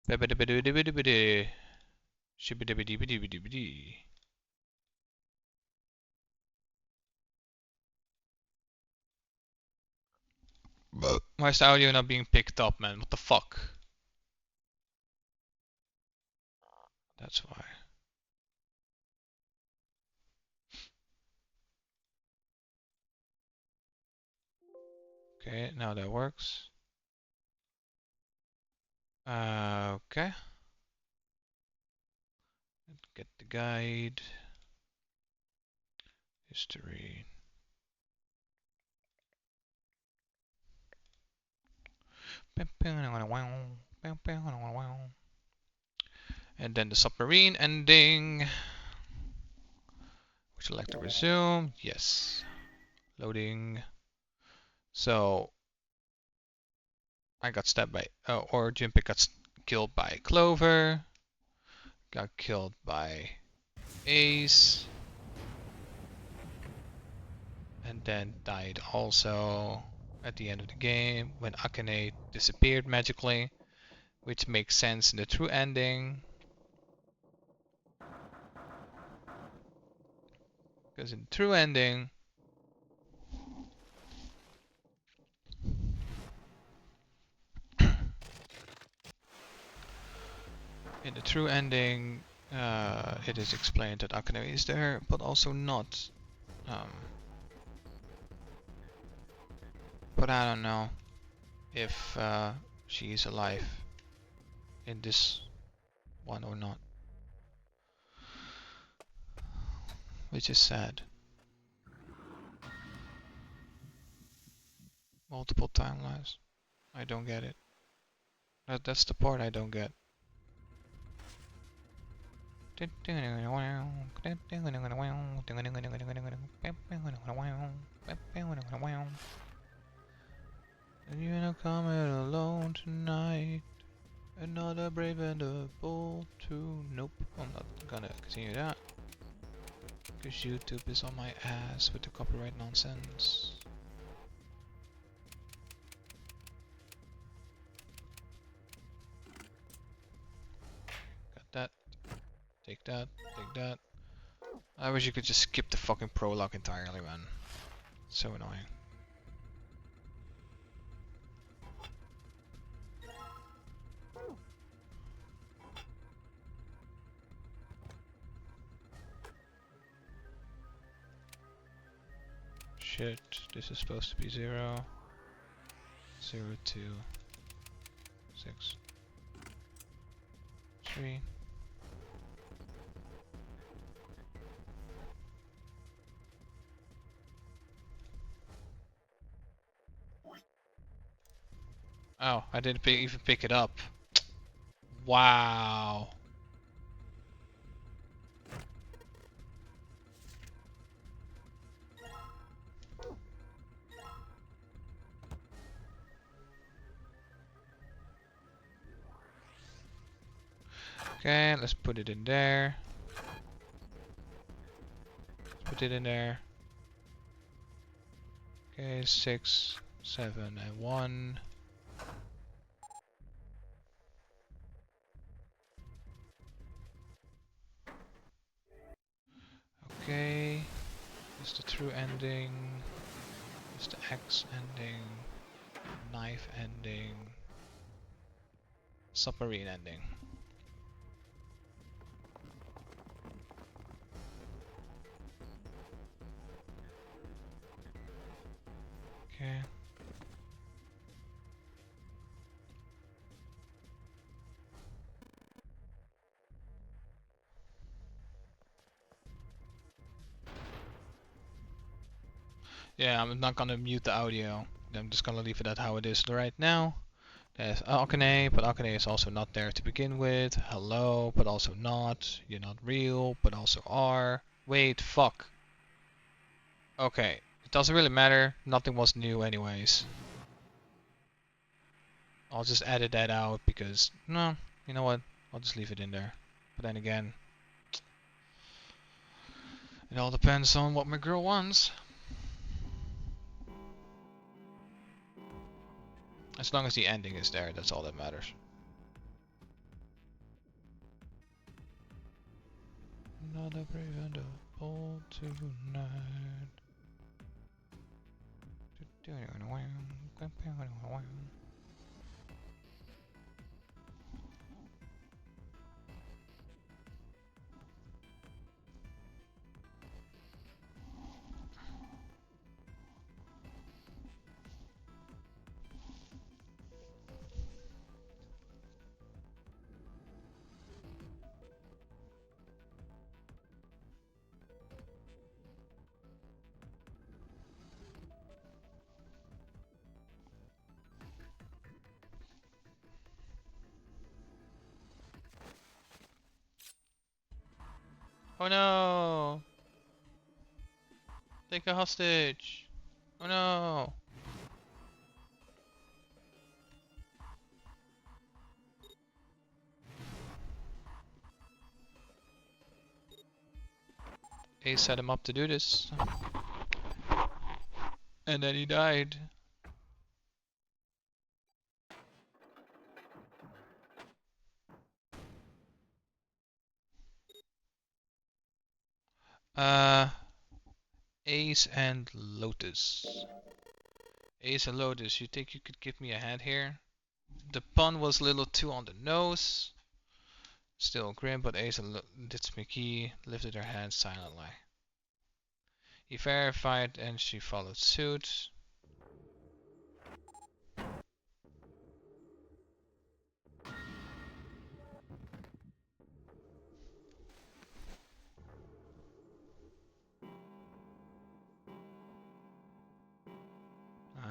Ba-ba-da-ba-da-ba-da-ba-da. Shibidi-bidi-bidi-bidi-bidi. Why is the audio not being picked up, man? What the fuck? That's why. Okay, now that works. Okay. Get the guide. History. And then the submarine ending. Would you like to resume? Yes. Loading. So I got stabbed by, or Jimpy got killed by Clover. Got killed by Ace. And then died also at the end of the game when Akane disappeared magically, which makes sense in the true ending. Because in the true ending, it is explained that Akane is there, but also not. But I don't know if she is alive in this one or not, which is sad. Multiple timelines. I don't get it. That's the part I don't get. And you're not coming alone tonight. Another brave and a bold too. Nope, I'm not gonna continue that. Because YouTube is on my ass with the copyright nonsense. Got that. Take that. Take that. I wish you could just skip the fucking prologue entirely, man. So annoying. Shit, this is supposed to be 0, 0, 2, 6, 3. Oh, I didn't even pick it up. Wow. Okay, let's put it in there. Put it in there. Okay, 6, 7, and 1. Okay, this is the true ending. This is the X ending. Knife ending. Submarine ending. Okay. Yeah, I'm not gonna mute the audio. I'm just gonna leave it at how it is right now. There's Akane, but Akane is also not there to begin with. Hello, but also not. You're not real, but also are. Wait, fuck. Okay, it doesn't really matter. Nothing was new anyways. I'll just edit that out because, no, you know what? I'll just leave it in there. But then again, it all depends on what my girl wants. As long as the ending is there, that's all that matters. another preventable tonight. Oh no! Take a hostage! Oh no! Ace set him up to do this. And then he died. Ace and Lotus. Ace and Lotus, you think you could give me a hand here? The pun was a little too on the nose. Still grim, but Ace and McKee lifted her hands silently. He verified and she followed suit.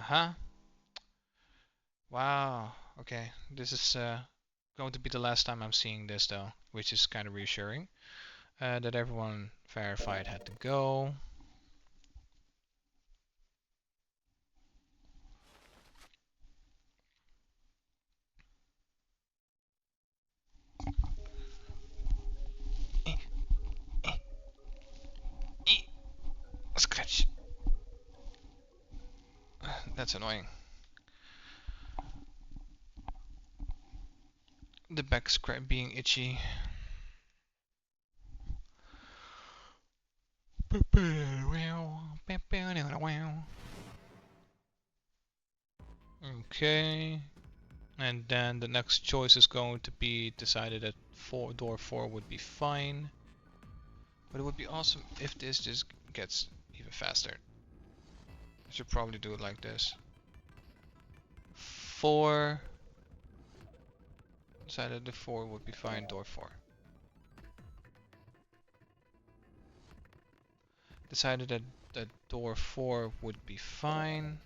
Uh-huh. Wow. Okay, this is going to be the last time I'm seeing this though, which is kind of reassuring. That everyone verified had to go. Scratch. That's annoying. The back scratch being itchy. Okay. And then the next choice is going to be decided that door 4 would be fine. But it would be awesome if this just gets even faster. I should probably do it like this. 4. Decided the 4 would be fine, door 4. Decided that door 4 would be fine.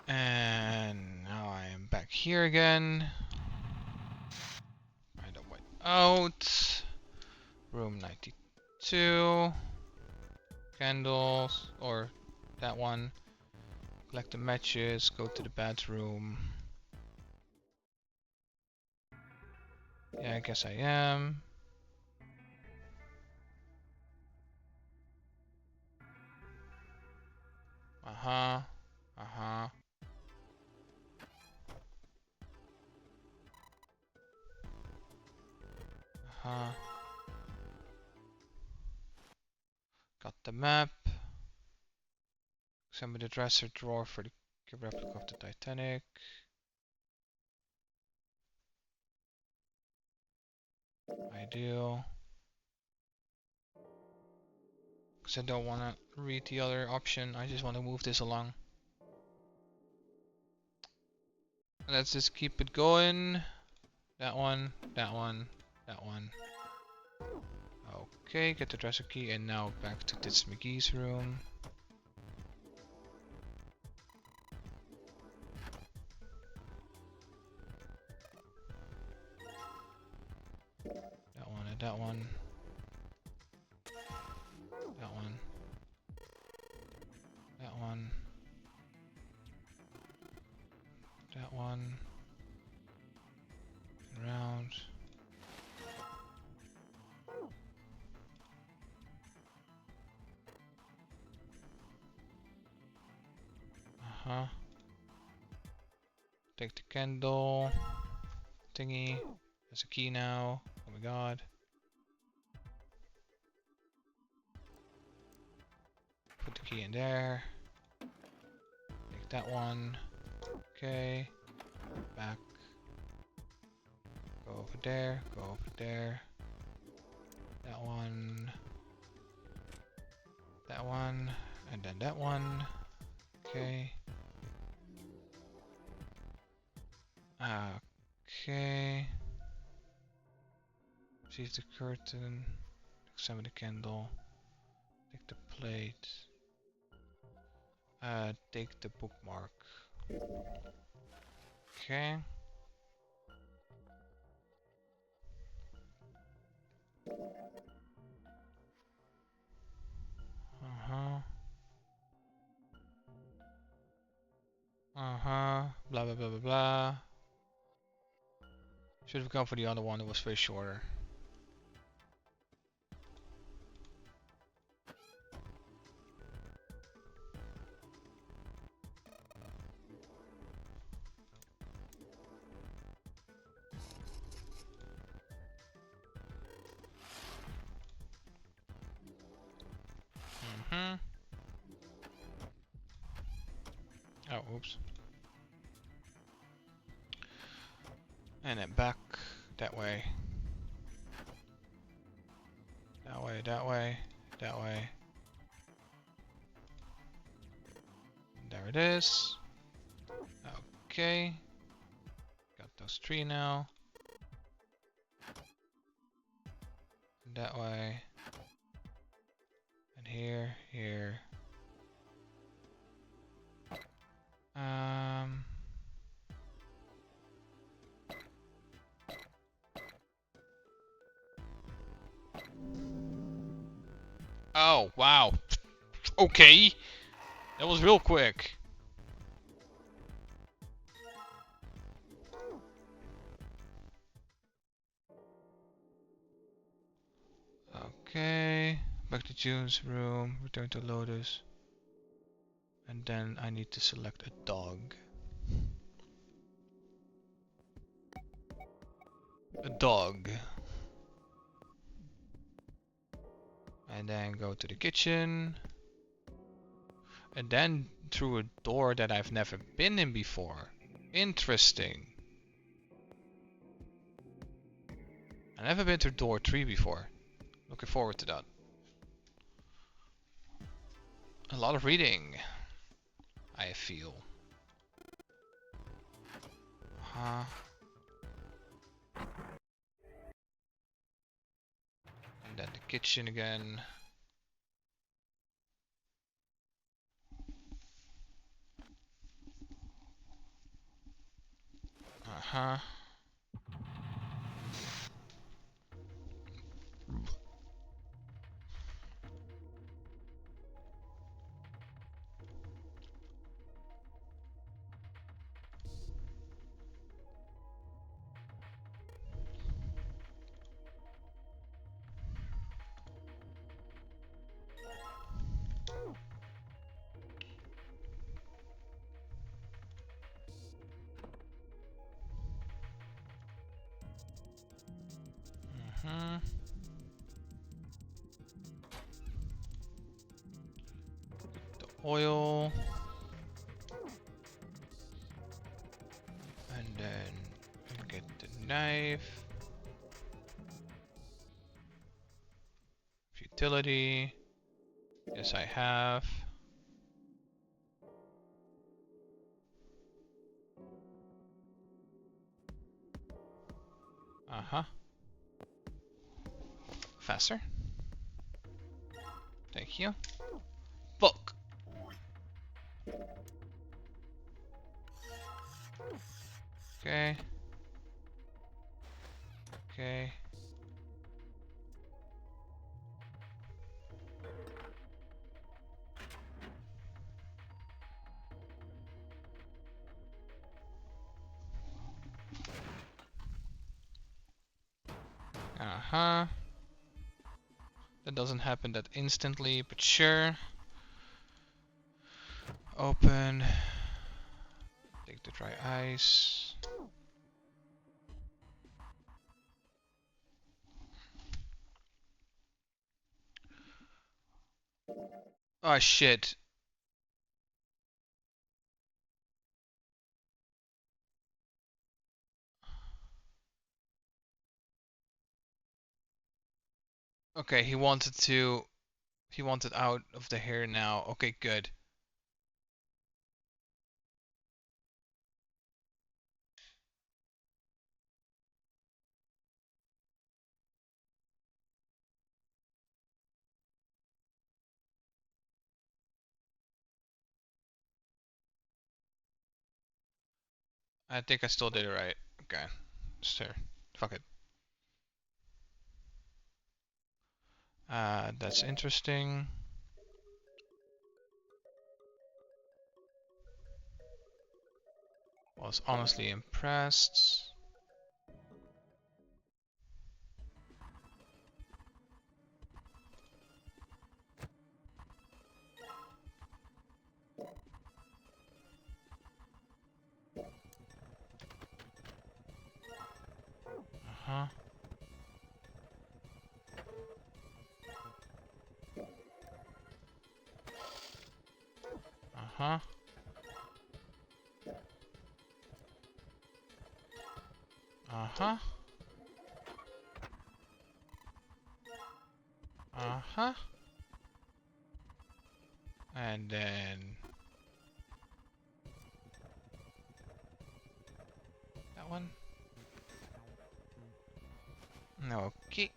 And now I am back here again. I don't wait out. Room 92. Candles, or that one. Collect the matches, go to the bathroom. Yeah, I guess I am. Uh-huh. Uh-huh. Uh-huh. Got the map. Examine the dresser drawer for the replica of the Titanic. I do. Because I don't want to read the other option. I just want to move this along. Let's just keep it going. That one, that one, that one. Okay, get the dresser key and now back to Tits McGee's room. That one and that one. That one. That one. Round. Uh-huh. Take the candle thingy. There's a key now. Oh my god. Put the key in there. Take that one. Okay. Back. Go over there. Go over there. That one. That one. And then that one. Okay. Okay. Seize the curtain. Examine the candle. Take the plate. Take the bookmark. Okay. Uh-huh. Uh-huh. Blah blah blah blah blah. Should have gone for the other one, it was way shorter. Mm-hmm. Oh, oops. And then back that way. That way, that way, that way. There it is. Okay. Got those three now. That way. And here, here. Oh, wow. Okay. That was real quick. Okay. Back to June's room. Return to Lotus. And then I need to select a dog. A dog. And then go to the kitchen. And then through a door that I've never been in before. Interesting. I've never been to door 3 before. Looking forward to that. A lot of reading, I feel. Huh. And then the kitchen again. Uh-huh. Mm-hmm. The oil. And then get the knife. Futility. Yes, I have. Uh-huh. Faster. Thank you. Book. Okay. Okay. Uh-huh. That doesn't happen that instantly, but sure. Open. Take the dry ice. Oh shit. Okay, he wanted out of the hair now. Okay, good. I think I still did it right. Okay. Sure. Fuck it. That's interesting. Was honestly impressed. Uh-huh. Uh-huh. Uh-huh. Uh-huh. And then that one. Okay.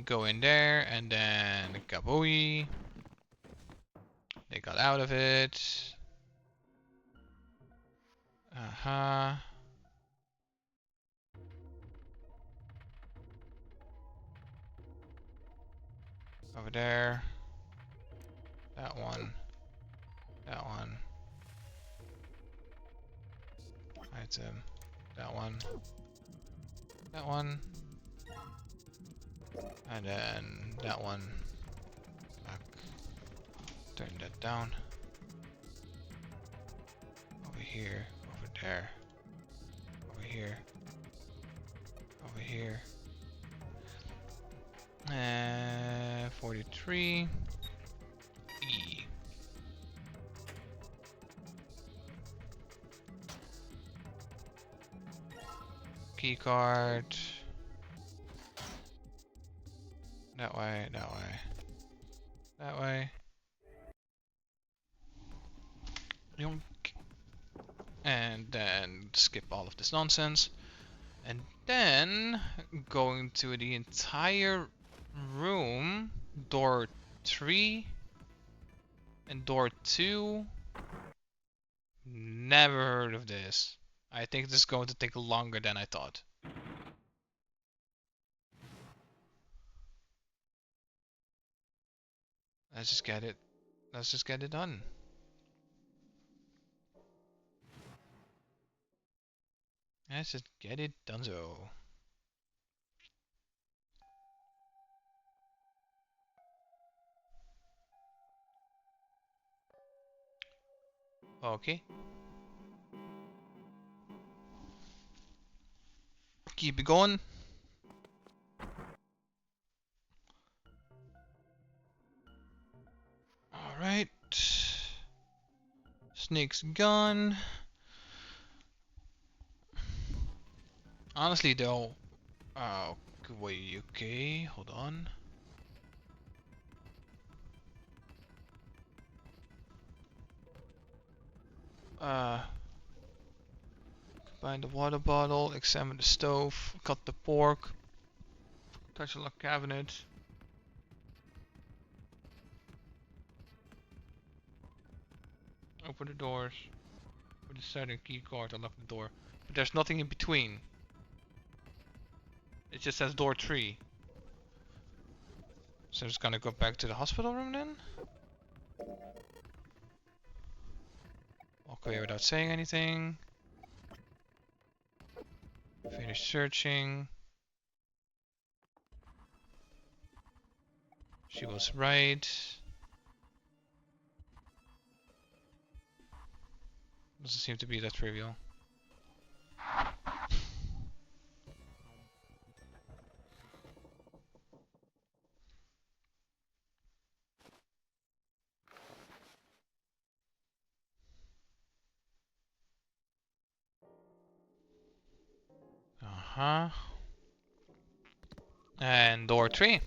Go in there and then kabooey. They got out of it. Uh-huh. Over there. That one. That one. Item. That one. That one. And then that one. Back. Turn that down. Over here. Over there. Over here. Over here. 43. E. Key card. That way, that way. That way. Yonk. And then skip all of this nonsense. And then going to the entire room. Door 3 and door 2. Never heard of this. I think this is going to take longer than I thought. Let's just get it. Let's just get it done. Let's just get it donezo. Okay. Keep it going. Alright. Snake's gone. Honestly though, wait, okay, hold on. Find the water bottle, examine the stove, cut the pork, touch the lock cabinet. Open the doors. With the certain key card, unlock the door. But there's nothing in between. It just says door 3. So I'm just gonna go back to the hospital room then? Walk away without saying anything. Finish searching. She was right. Doesn't seem to be that trivial. Uh-huh. And door 3.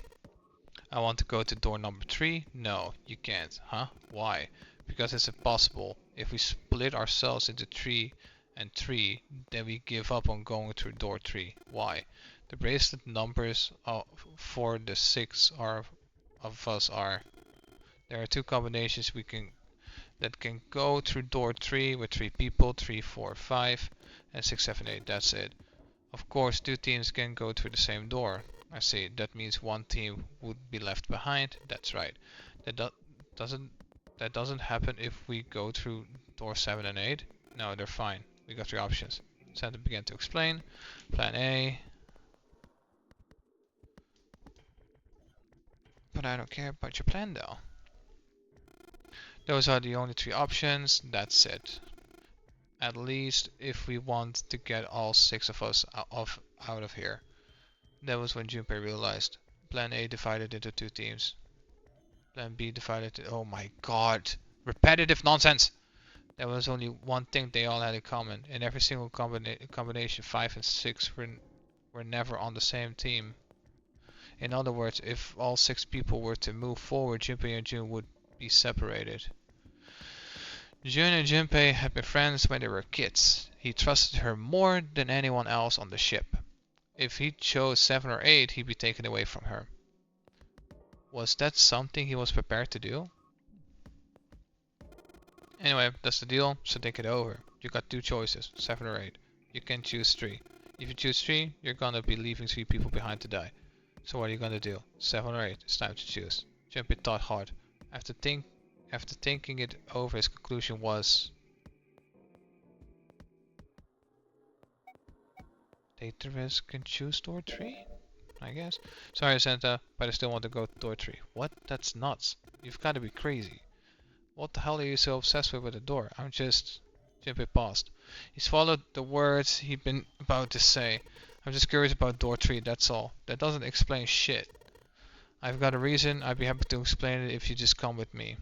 I want to go to door number 3. No, you can't. Huh? Why? Because it's impossible. If we split ourselves into 3 and 3, then we give up on going through door 3. Why? The bracelet numbers for the 6 of us are. There are 2 combinations that can go through door 3 with 3 people, 3, 4, 5, and 6, 7, 8. That's it. Of course, 2 teams can go through the same door. I see. That means one team would be left behind. That's right. That doesn't that doesn't happen if we go through door 7 and 8. No, they're fine. We got 3 options. Santa began to explain. Plan A. But I don't care about your plan though. Those are the only 3 options. That's it. At least if we want to get all 6 of us out of here. That was when Junpei realized. Plan A divided into 2 teams. Plan B divided to... Oh my god. Repetitive nonsense! There was only one thing they all had in common. In every single combination, 5 and 6 were never on the same team. In other words, if all 6 people were to move forward, Junpei and Jun would be separated. Jun and Junpei had been friends when they were kids. He trusted her more than anyone else on the ship. If he chose 7 or 8, he'd be taken away from her. Was that something he was prepared to do? Anyway, that's the deal, so think it over. You got 2 choices, 7 or 8. You can choose 3. If you choose 3, you're gonna be leaving 3 people behind to die. So what are you gonna do? 7 or 8? It's time to choose. Junpei thought hard. After thinking it over, his conclusion was... Take the risk and choose door 3? I guess. Sorry, Santa, but I still want to go to door 3. What? That's nuts. You've got to be crazy. What the hell are you so obsessed with the door? I'm just... Junpei paused. He swallowed the words he'd been about to say. I'm just curious about door 3, that's all. That doesn't explain shit. I've got a reason. I'd be happy to explain it if you just come with me.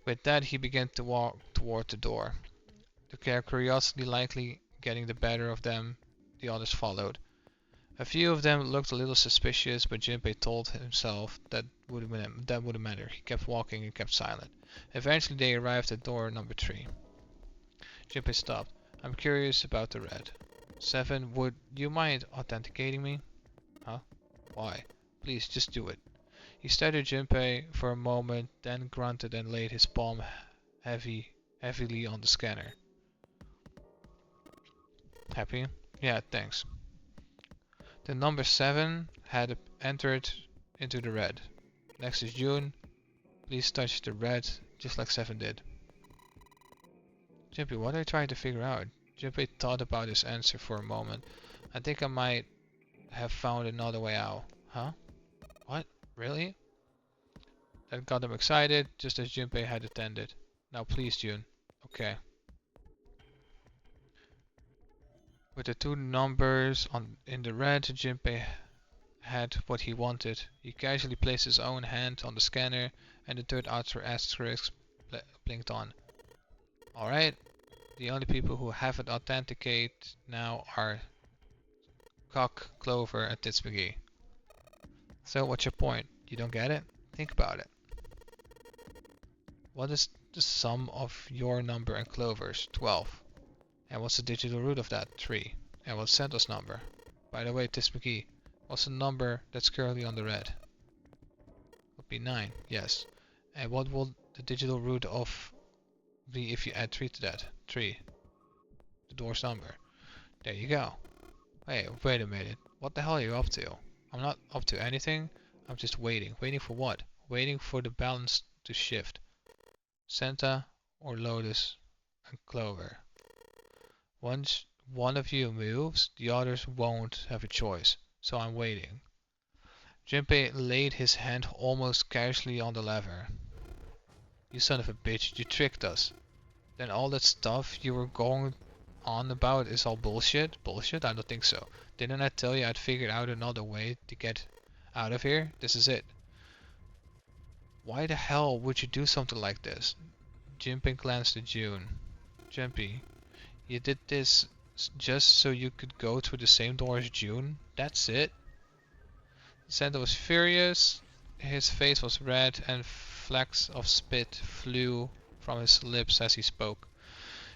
With that, he began to walk toward the door. The curiosity likely getting the better of them, the others followed. A few of them looked a little suspicious, but Junpei told himself that wouldn't matter. He kept walking and kept silent. Eventually they arrived at door number 3. Junpei stopped. I'm curious about the red. 7, would you mind authenticating me? Huh? Why? Please, just do it. He stared at Junpei for a moment, then grunted and laid his palm heavily on the scanner. Happy? Yeah, thanks. The number 7 had entered into the red. Next is June. Please touch the red, just like 7 did. Junpei, what are you trying to figure out? Junpei thought about his answer for a moment. I think I might have found another way out. Huh? What? Really? That got him excited, just as Junpei had intended. Now please, June. Okay. With the 2 numbers in the red, Junpei had what he wanted. He casually placed his own hand on the scanner, and the 3rd outer asterisk blinked on. Alright, the only people who haven't authenticated now are Cock, Clover, and Tits McGee. So what's your point? You don't get it? Think about it. What is the sum of your number and Clover's? 12. And what's the digital root of that? 3. And what's Santa's number? By the way, Tits McGee, what's the number that's currently on the red? Would be 9, yes. And what will the digital root of be if you add 3 to that? 3. The door's number. There you go. Hey, wait a minute. What the hell are you up to? I'm not up to anything. I'm just waiting. Waiting for what? Waiting for the balance to shift. Santa or Lotus and Clover. Once one of you moves, the others won't have a choice. So I'm waiting. Junpei laid his hand almost casually on the lever. You son of a bitch, you tricked us. Then all that stuff you were going on about is all bullshit? Bullshit? I don't think so. Didn't I tell you I'd figured out another way to get out of here? This is it. Why the hell would you do something like this? Junpei glanced at June. Junpei, you did this just so you could go through the same door as June? That's it? Santa was furious. His face was red and flecks of spit flew from his lips as he spoke.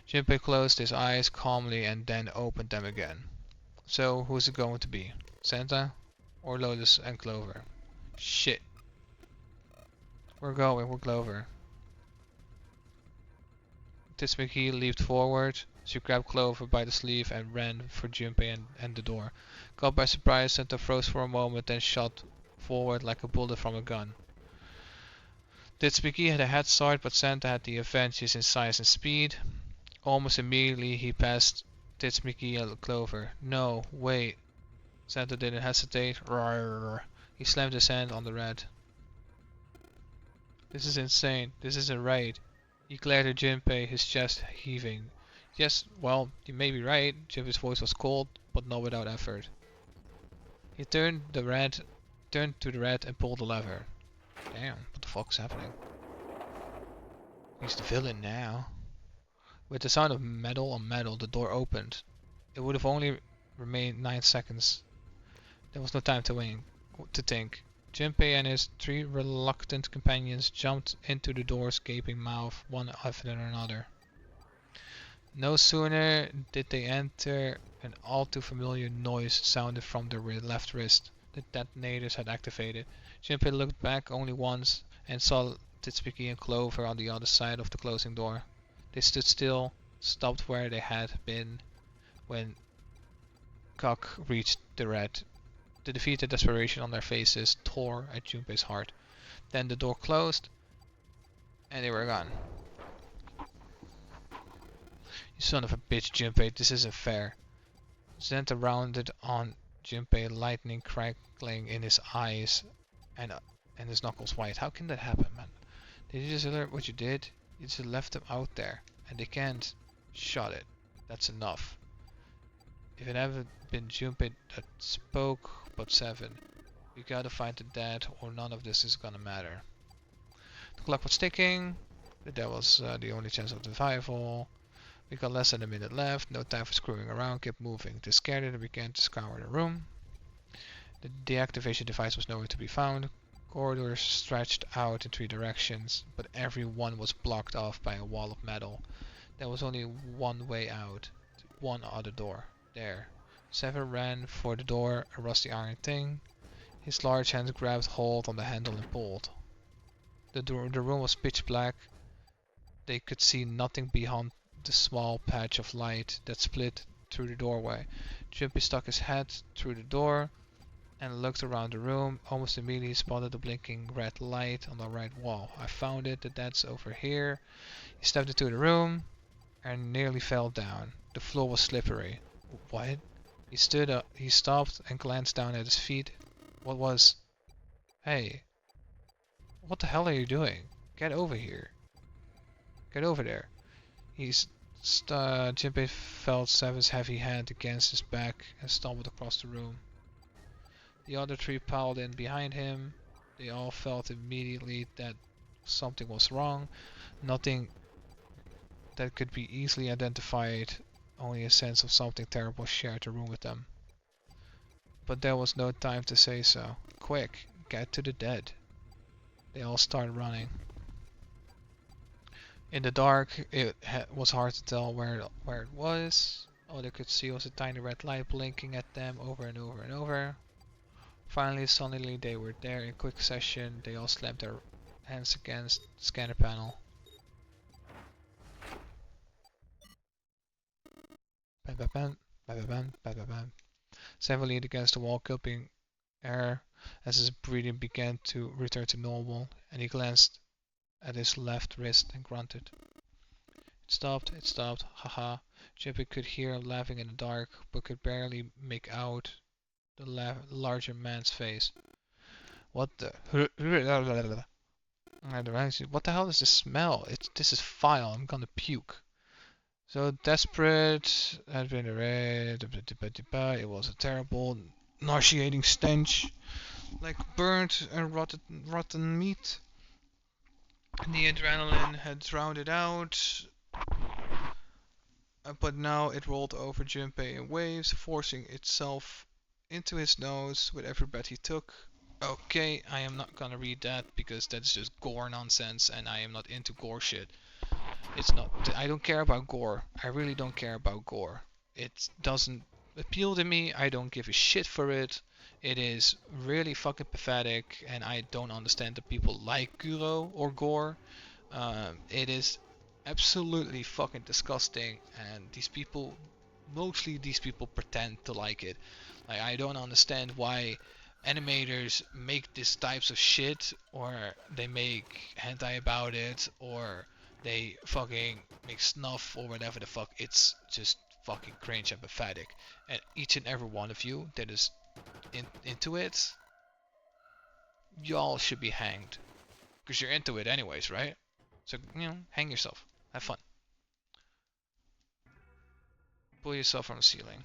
Junpei closed his eyes calmly and then opened them again. So, who's it going to be? Santa? Or Lotus and Clover? Shit. We're going with Clover. Titsumaki leaped forward. She grabbed Clover by the sleeve and ran for Junpei and the door. Caught by surprise, Santa froze for a moment, then shot forward like a bullet from a gun. Titsumaki had a head start, but Santa had the advantage in size and speed. Almost immediately, he passed Titsumaki and Clover. No, wait. Santa didn't hesitate. Rawr. He slammed his hand on the red. This is insane. This isn't right. He glared at Junpei, his chest heaving. Yes, well, you may be right. Junpei's voice was cold, but not without effort. He turned to the red and pulled the lever. Damn, what the fuck's happening? He's the villain now. With the sound of metal on metal, the door opened. It would have only remained 9 seconds. There was no time to think. Junpei and his 3 reluctant companions jumped into the door's gaping mouth, one after another. No sooner did they enter, an all too familiar noise sounded from their left wrist. The detonators had activated. Junpei looked back only once and saw Titsumaki and Clover on the other side of the closing door. They stood still, stopped where they had been when Cock reached the red. The defeated desperation on their faces tore at Junpei's heart. Then the door closed, and they were gone. You son of a bitch, Junpei, this isn't fair. Santa rounded on Junpei, lightning crackling in his eyes and his knuckles white. How can that happen, man? Did you just learn what you did? You just left them out there, and they can't shut it. That's enough. If it hadn't been Junpei that spoke, but 7. We gotta find the dad, or none of this is gonna matter. The clock was ticking. That was the only chance of survival. We got less than a minute left. No time for screwing around. Kept moving. Discarded and began to scour the room. The deactivation device was nowhere to be found. Corridors stretched out in 3 directions, but every one was blocked off by a wall of metal. There was only one way out. One other door. There. 7 ran for the door, a rusty iron thing. His large hands grabbed hold on the handle and pulled. The room was pitch black. They could see nothing beyond the small patch of light that split through the doorway. Junpei stuck his head through the door and looked around the room. Almost immediately he spotted the blinking red light on the right wall. I found it, the dad's over here. He stepped into the room and nearly fell down. The floor was slippery. What? He stood up, he stopped and glanced down at his feet. What was... Hey. What the hell are you doing? Get over here. Get over there. Junpei felt Seven's heavy hand against his back and stumbled across the room. The other 3 piled in behind him. They all felt immediately that something was wrong. Nothing that could be easily identified. Only a sense of something terrible shared the room with them. But there was no time to say so. Quick, get to the dead. They all started running. In the dark, it was hard to tell where it was. All they could see was a tiny red light blinking at them over and over and over. Finally, suddenly they were there in quick succession. They all slammed their hands against the scanner panel. Bam, bam, bam, bam, bam, bam, bam, bam. Sam leaned against the wall, gulping air as his breathing began to return to normal, and he glanced at his left wrist and grunted. It stopped, haha. Junpei could hear him laughing in the dark, but could barely make out the larger man's face. What the? What the hell is this smell? This is foul. I'm gonna puke. So desperate, had been arrayed. It was a terrible, nauseating stench, like burnt and rotten meat. The adrenaline had drowned it out, but now it rolled over Junpei in waves, forcing itself into his nose with every breath he took. Okay, I am not gonna read that because that's just gore nonsense, and I am not into gore shit. It's not. I don't care about gore. I really don't care about gore. It doesn't appeal to me. I don't give a shit for it. It is really fucking pathetic, and I don't understand that people like Guro or gore. It is absolutely fucking disgusting, and mostly these people pretend to like it. Like, I don't understand why animators make these types of shit, or they make hentai about it, or they fucking make snuff or whatever the fuck. It's just fucking cringe and pathetic. And each and every one of you that is into it, y'all should be hanged. Because you're into it anyways, right? So, hang yourself. Have fun. Pull yourself from the ceiling.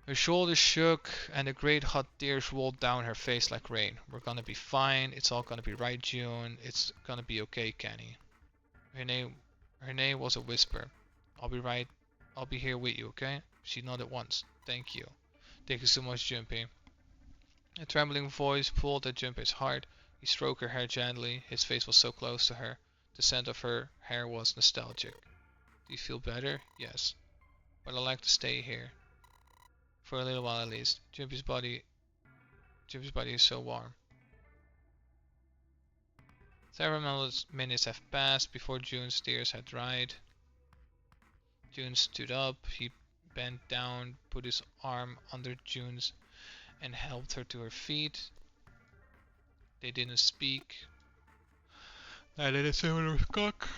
Her shoulders shook, and the great hot tears rolled down her face like rain. We're gonna be fine. It's all gonna be right, June. It's gonna be okay, Kenny. Her name was a whisper. I'll be right. I'll be here with you, okay? She nodded once. Thank you. Thank you so much, Junpei. A trembling voice pulled at Junpei's heart. He stroked her hair gently. His face was so close to her. The scent of her hair was nostalgic. Do you feel better? Yes. But I'd like to stay here. For a little while at least. Junpei's body is so warm. Several minutes have passed before June's tears had dried. June stood up. He bent down, put his arm under June's, and helped her to her feet. They didn't speak. Neither did Simon or Cock.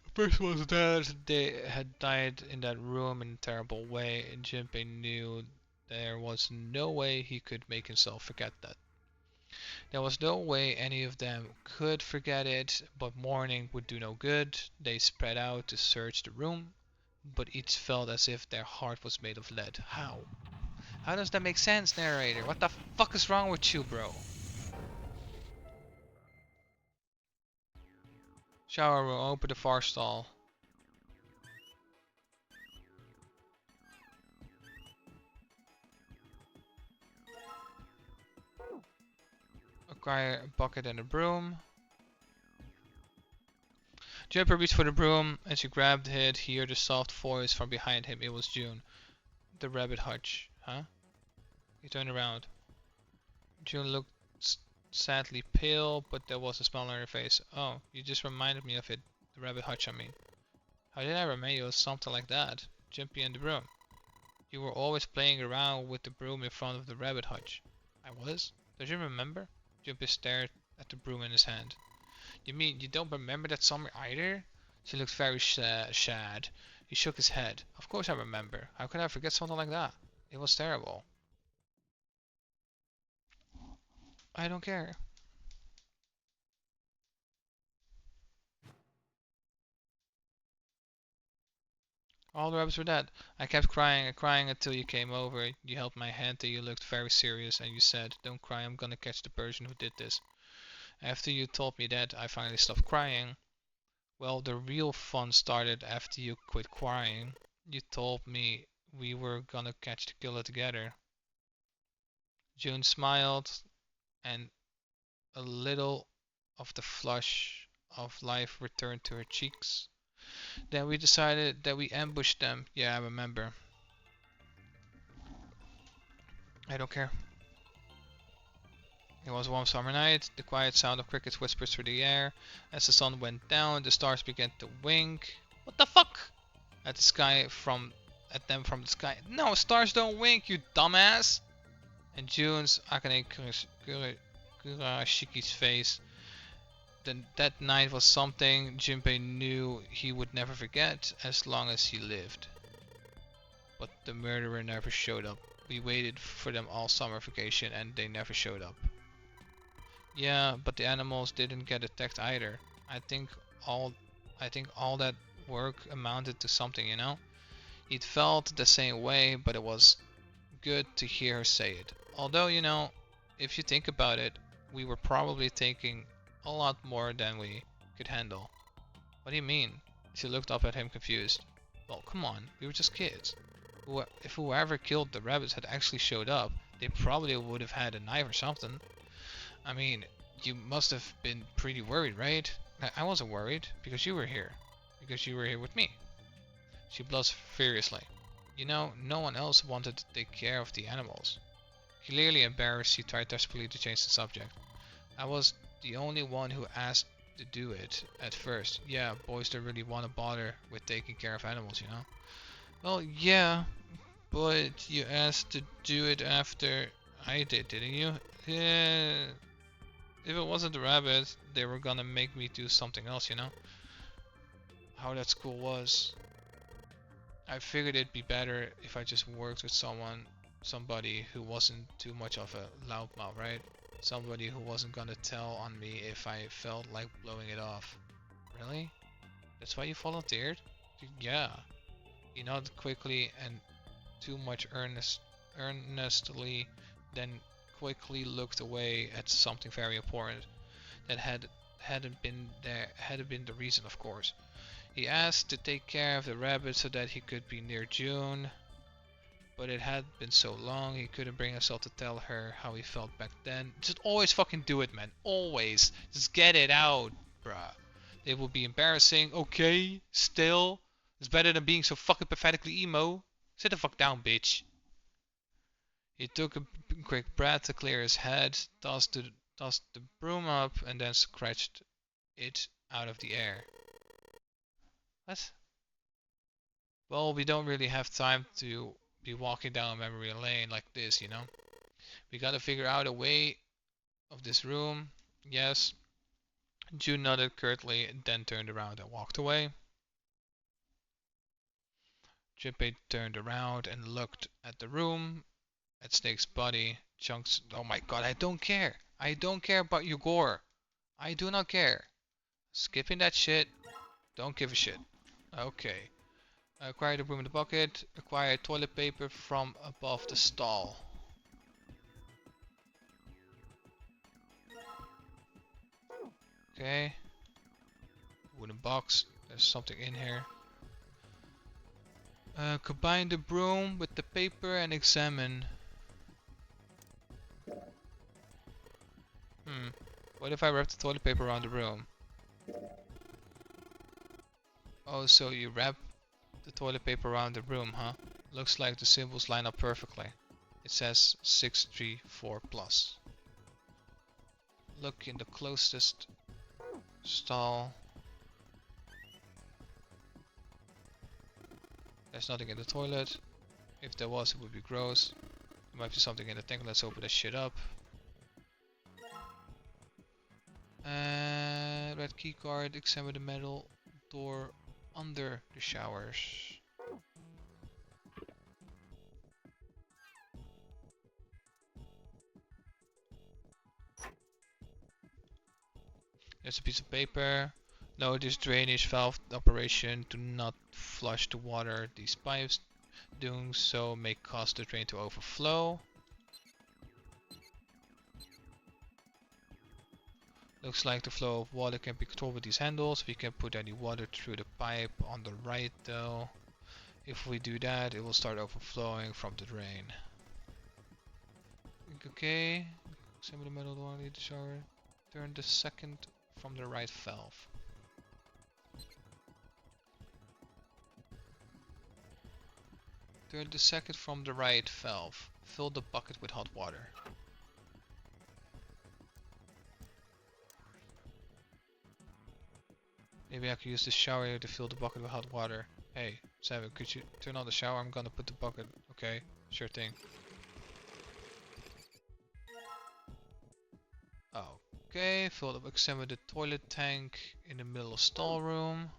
The person was dead. They had died in that room in a terrible way, and Junpei knew there was no way he could make himself forget that. There was no way any of them could forget it, but mourning would do no good. They spread out to search the room, but each felt as if their heart was made of lead. How? How does that make sense, narrator? What the fuck is wrong with you, bro? Shower room, open the far stall. Acquire a bucket and a broom. Jumper reached for the broom. As he grabbed it, he heard a soft voice from behind him. It was June. The rabbit hutch. Huh? He turned around. June looked sadly pale, but there was a smile on her face. Oh, you just reminded me of it. The rabbit hutch, I mean. How did I remind you of something like that? Jumpy and the broom. You were always playing around with the broom in front of the rabbit hutch. I was? Don't you remember? Jumpy stared at the broom in his hand. You mean you don't remember that summer either? She looked very sad. He shook his head. Of course I remember. How could I forget something like that? It was terrible. I don't care. All the rabbits were dead. I kept crying and crying until you came over. You held my hand till you looked very serious and you said, "Don't cry, I'm gonna catch the person who did this." After you told me that, I finally stopped crying. Well, the real fun started after you quit crying. You told me we were gonna catch the killer together. June smiled, and a little of the flush of life returned to her cheeks. Then we decided that we ambushed them. Yeah, I remember. I don't care. It was a warm summer night. The quiet sound of crickets whispered through the air. As the sun went down, the stars began to wink. What the fuck? At them from the sky. No, stars don't wink, you dumbass! And June's Akane Kurashiki's face. That night was something Junpei knew he would never forget as long as he lived. But the murderer never showed up. We waited for them all summer vacation and they never showed up. Yeah, but the animals didn't get attacked either. I think all I think all that work amounted to something, you know? It felt the same way, but it was good to hear her say it. Although, you know, if you think about it, we were probably thinking a lot more than we could handle. What do you mean? She looked up at him confused. Well, come on, we were just kids. If whoever killed the rabbits had actually showed up, they probably would have had a knife or something. I mean, you must have been pretty worried, right? I wasn't worried, because you were here. Because you were here with me. She blushed furiously. You know, no one else wanted to take care of the animals. Clearly embarrassed, she tried desperately to change the subject. I was the only one who asked to do it at first. Yeah, boys don't really want to bother with taking care of animals, you know? Well, yeah, but you asked to do it after I did, didn't you? Yeah. If it wasn't the rabbit, they were gonna make me do something else, you know? How that school was. I figured it'd be better if I just worked with somebody who wasn't too much of a loudmouth, right? Somebody who wasn't gonna tell on me if I felt like blowing it off. Really? That's why you volunteered? Yeah. He nodded quickly and too much earnestly, then quickly looked away at something very important that hadn't been the reason, of course. He asked to take care of the rabbit so that he could be near June, but it had been so long he couldn't bring himself to tell her how he felt back then. Just always fucking do it, man. Always. Just get it out, bruh. It will be embarrassing. Okay, still. It's better than being so fucking pathetically emo. Sit the fuck down, bitch. He took a quick breath to clear his head, tossed the broom up, and then scratched it out of the air. What? Well, we don't really have time to be walking down memory lane like this, you know? We gotta figure out a way of this room. Yes. June nodded curtly and then turned around and walked away. Junpei turned around and looked at the room, at Snake's body, chunks. Oh my god, I don't care. I don't care about your gore. I do not care. Skipping that shit. Don't give a shit. Okay. Acquire the broom in the bucket. Acquire toilet paper from above the stall. Okay. Wooden box. There's something in here. Combine the broom with the paper and examine. What if I wrap the toilet paper around the room? Oh, so you wrap the toilet paper around the room, huh? Looks like the symbols line up perfectly. It says 634 plus. Look in the closest stall. There's nothing in the toilet. If there was, it would be gross. There might be something in the tank. Let's open this shit up. Red key card. Examine the metal door under the showers. There's a piece of paper. No, this drainage valve operation. Do not flush the water. These pipes, doing so may cause the drain to overflow. Looks like the flow of water can be controlled with these handles. We can put any water through the pipe on the right though. If we do that, it will start overflowing from the drain. Okay. Examine the metal door lead the shower. Turn the second from the right valve. Turn the second from the right valve. Fill the bucket with hot water. Maybe I could use the shower here to fill the bucket with hot water. Hey, Seven, could you turn on the shower? I'm gonna put the bucket. Okay, sure thing. Okay, fill up. Examine the toilet tank in the middle of stall room.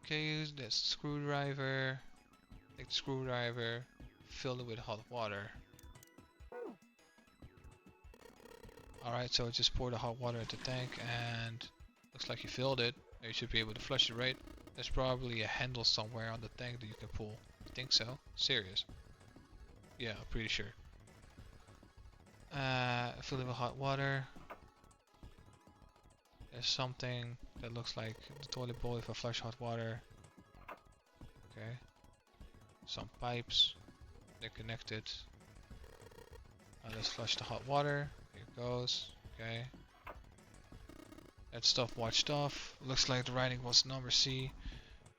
Okay, use this screwdriver. Take the screwdriver, fill it with hot water. Alright, so just pour the hot water into the tank and looks like you filled it. Now you should be able to flush it, right? There's probably a handle somewhere on the tank that you can pull. You think so? Serious? Yeah, pretty sure. Fill it with hot water. There's something that looks like the toilet bowl if I flush hot water. Okay. Some pipes. They're connected. Now let's flush the hot water. Here it goes. Okay. That stuff washed off. Looks like the writing was number C.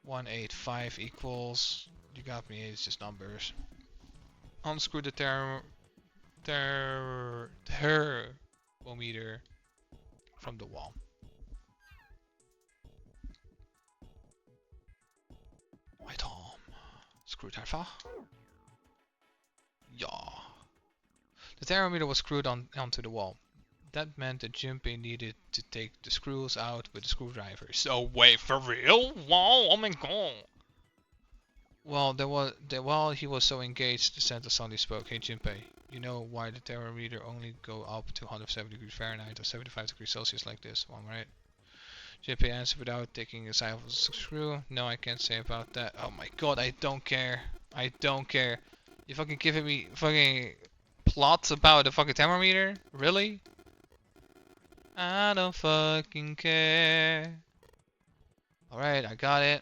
185 equals. You got me, it's just numbers. Unscrew the thermometer from the wall. Right arm. Screwdriver. Yeah. The thermometer was screwed onto the wall. That meant that Junpei needed to take the screws out with the screwdriver. So wait, for real? Wow, oh my god. Well, while he was so engaged, the Santa suddenly spoke. Hey Junpei, you know why the thermometer only go up to 107 degrees Fahrenheit or 75 degrees Celsius like this one, right? Junpei answered without taking a side of the screw. No, I can't say about that. Oh my god, I don't care. I don't care. You fucking giving me fucking plots about the fucking thermometer? Really? I don't fucking care. Alright, I got it.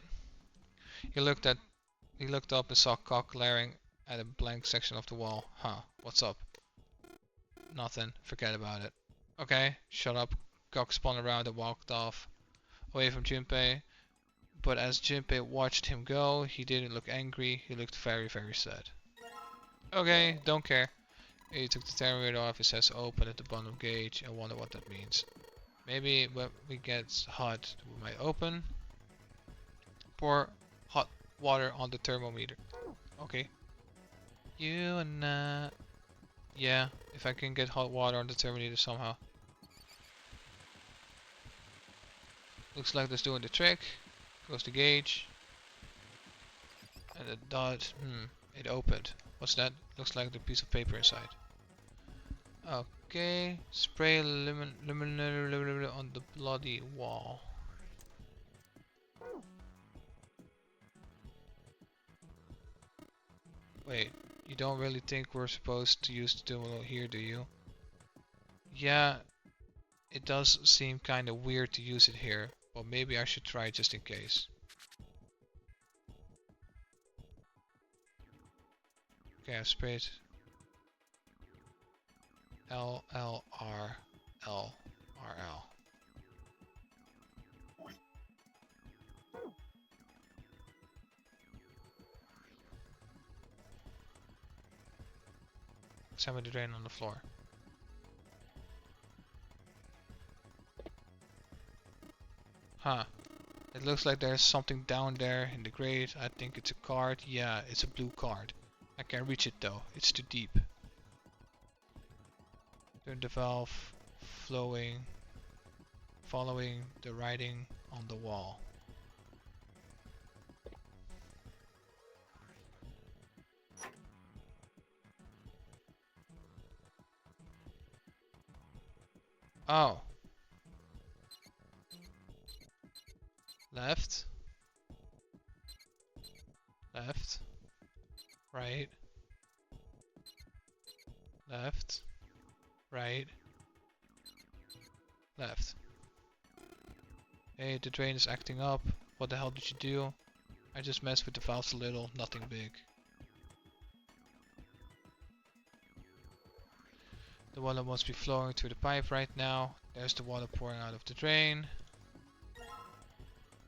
He looked up and saw Cock glaring at a blank section of the wall. Huh, what's up? Nothing, forget about it. Okay, shut up. Cock spun around and walked off, away from Junpei. But as Junpei watched him go, he didn't look angry, he looked very, very sad. Okay, don't care. He took the thermometer off, his eyes open at the bottom gauge. I wonder what that means. Maybe when we get hot, we might open. Pour hot water on the thermometer. Okay. You and yeah, if I can get hot water on the thermometer somehow. Looks like that's doing the trick. Goes the gauge. And the dot, it opened. What's that? Looks like the piece of paper inside. Okay, spray lemon on the bloody wall. Wait, you don't really think we're supposed to use the terminal here, do you? Yeah, it does seem kinda weird to use it here, but maybe I should try just in case. Okay, I've sprayed L L R L R L. Examine the drain on the floor. Huh. It looks like there's something down there in the grate. I think it's a card. Yeah, it's a blue card. I can't reach it though. It's too deep. Turn the valve following the writing on the wall. Oh. Left. Left. Right. Left. Right. Left. Hey, the drain is acting up. What the hell did you do? I just messed with the valves a little, nothing big. The water must be flowing through the pipe right now. There's the water pouring out of the drain.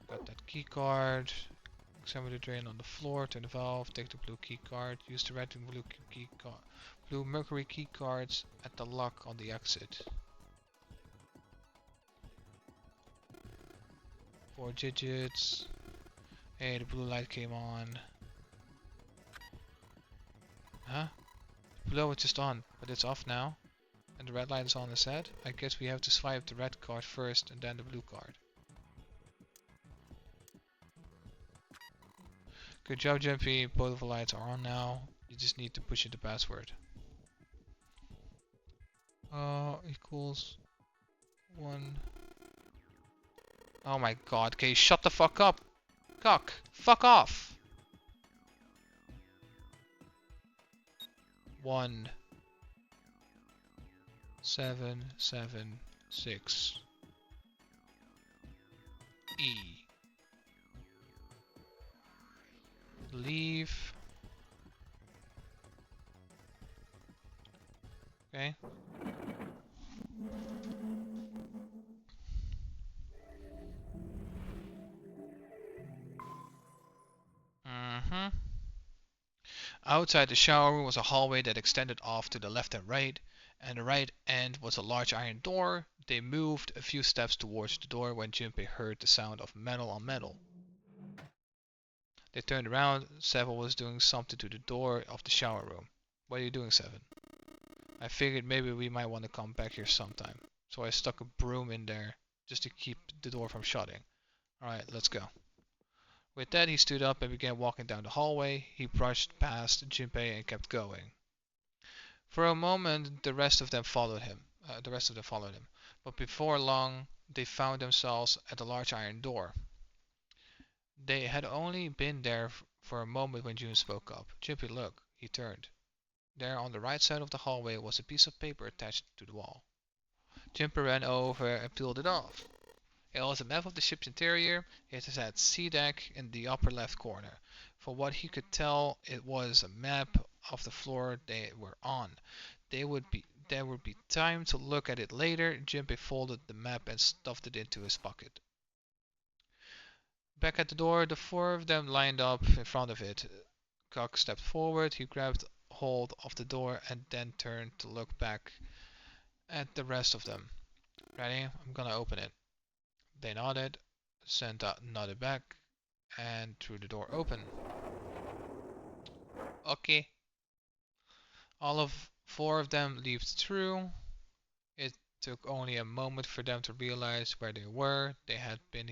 Got that key card. Examine the drain on the floor, turn the valve, take the blue key card, use the red and blue mercury key cards at the lock on the exit. 4 digits. Hey, the blue light came on. Huh? The blue was just on, but it's off now. And the red light is on instead. I guess we have to swipe the red card first and then the blue card. Good job, Jumpy. Both of the lights are on now. You just need to push in the password. Equals 1. Oh my god, okay, shut the fuck up. Cock. Fuck off. 1 7 7 6 E. Leave. Okay. Outside the shower room was a hallway that extended off to the left and right, and the right end was a large iron door. They moved a few steps towards the door when Junpei heard the sound of metal on metal. They turned around. Seven was doing something to the door of the shower room. What are you doing, Seven? I figured maybe we might want to come back here sometime, so I stuck a broom in there just to keep the door from shutting. Alright, let's go. With that, he stood up and began walking down the hallway. He brushed past Junpei and kept going. For a moment, the rest of them followed him. But before long, they found themselves at a large iron door. They had only been there for a moment when June spoke up. Junpei, look. He turned. There on the right side of the hallway was a piece of paper attached to the wall. Junpei ran over and peeled it off. It was a map of the ship's interior. It had sea deck in the upper left corner. For what he could tell, it was a map of the floor they were on. There would be time to look at it later. Junpei folded the map and stuffed it into his pocket. Back at the door, the four of them lined up in front of it. Cock stepped forward. He grabbed hold of the door and then turned to look back at the rest of them. Ready? I'm gonna open it. They nodded. Santa nodded back and threw the door open. Okay. All of four of them leaped through. It took only a moment for them to realize where they were. They had been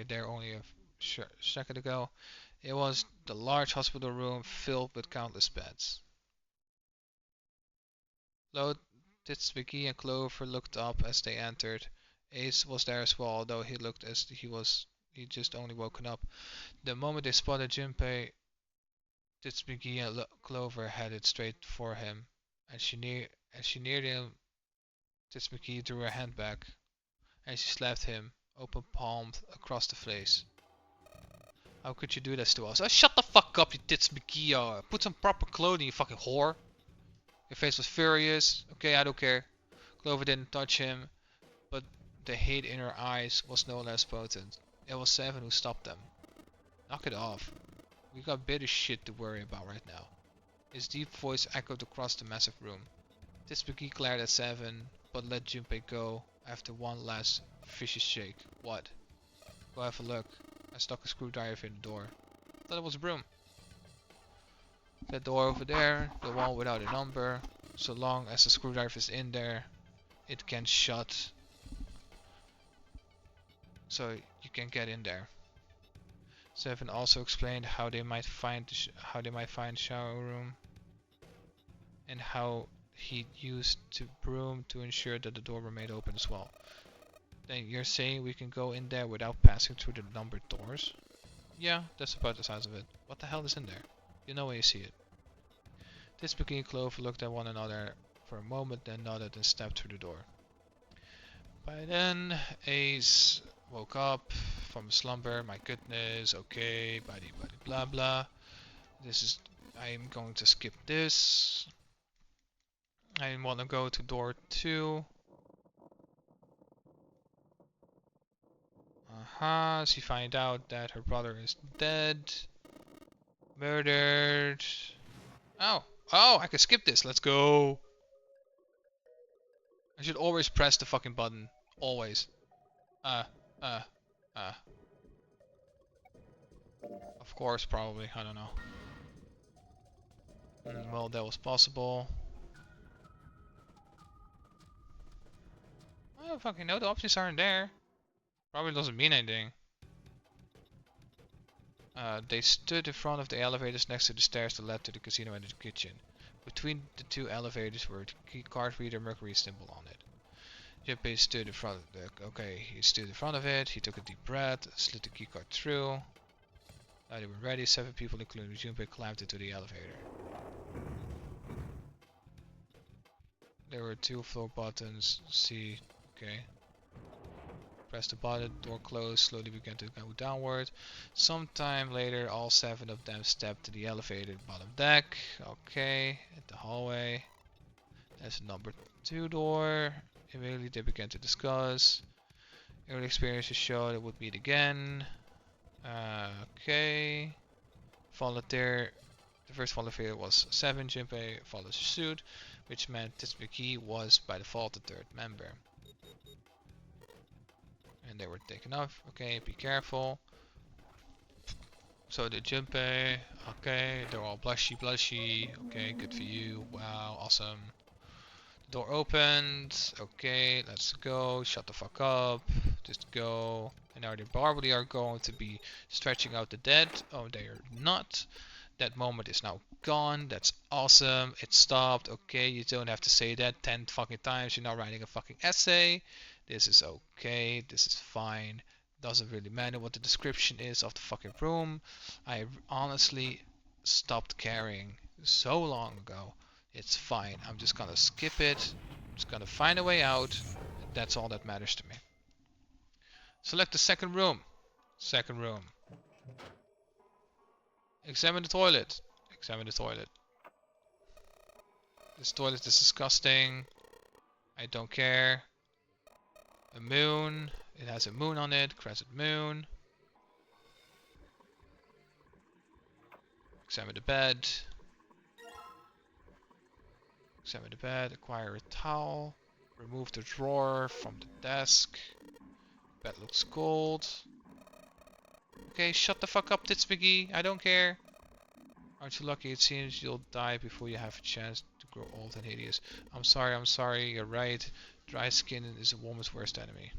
there only a second ago. It was the large hospital room filled with countless beds. Titsviki and Clover looked up as they entered. Ace was there as well, although he looked as he just only woken up. The moment they spotted Junpei, Titsviki and Clover headed straight for him. As she neared him, Titsviki drew her hand back, and she slapped him, open palmed, across the face. How could you do this to us? Oh, shut the fuck up, you Titsviki! Put some proper clothing, you fucking whore! Your face was furious. Okay, I don't care. Clover didn't touch him, but the hate in her eyes was no less potent. It was Seven who stopped them. Knock it off. We got better shit to worry about right now. His deep voice echoed across the massive room. Titsviki glared at Seven, but let Junpei go after one last vicious shake. What? Go have a look. I stuck a screwdriver in the door. Thought it was a broom. That door over there, the one without a number. So long as the screwdriver is in there, it can shut. So you can get in there. Seven also explained how they might find the shower room, and how he used the broom to ensure that the door remained open as well. Then you're saying we can go in there without passing through the numbered doors? Yeah, that's about the size of it. What the hell is in there? You know when you see it. Titsviki and Clover looked at one another for a moment, then nodded and stepped through the door. By then, Ace woke up from slumber. My goodness, okay, blah blah. I'm going to skip this. I want to go to door 2. She find out that her brother is dead. Murdered. Oh, I can skip this. Let's go. I should always press the fucking button. Always. Of course, probably. I don't know. Well, that was possible. I don't fucking know. The options aren't there. Probably doesn't mean anything. They stood in front of the elevators next to the stairs that led to the casino and the kitchen. Between the two elevators were the key card reader Mercury symbol on it. Junpei stood in front of the... Okay, he stood in front of it. He took a deep breath, slid the key card through. Now they were ready. 7 people, including Junpei, climbed into the elevator. There were 2 floor buttons. C. Okay. Press the button, door closed, slowly began to go downward. Sometime later, all 7 of them stepped to the elevator bottom deck. Okay, at the hallway. There's a number 2 door. Immediately they began to discuss. Early experiences showed it would meet again. Okay. Volunteer. The first volunteer was 7. Junpei followed suit, which meant Titsumaki was by default the 3rd member. And they were taken off. Okay, be careful. So the Junpei. Okay, they're all blushy. Okay, good for you. Wow, awesome. The door opened. Okay, let's go. Shut the fuck up. Just go. And now they probably are going to be stretching out the dead. Oh, they are not. That moment is now gone. That's awesome. It stopped. Okay, you don't have to say that 10 fucking times. You're not writing a fucking essay. This is okay. This is fine. Doesn't really matter what the description is of the fucking room. I honestly stopped caring so long ago. It's fine. I'm just gonna skip it. I'm just gonna find a way out. That's all that matters to me. Select the second room. Second room. Examine the toilet. Examine the toilet. This toilet is disgusting. I don't care. A moon. It has a moon on it. Crescent moon. Examine the bed. Examine the bed. Acquire a towel. Remove the drawer from the desk. Bed looks cold. Okay, shut the fuck up, Titsumaki. I don't care. Aren't you lucky? It seems you'll die before you have a chance to grow old and hideous. I'm sorry. You're right. Dry skin is a woman's worst enemy.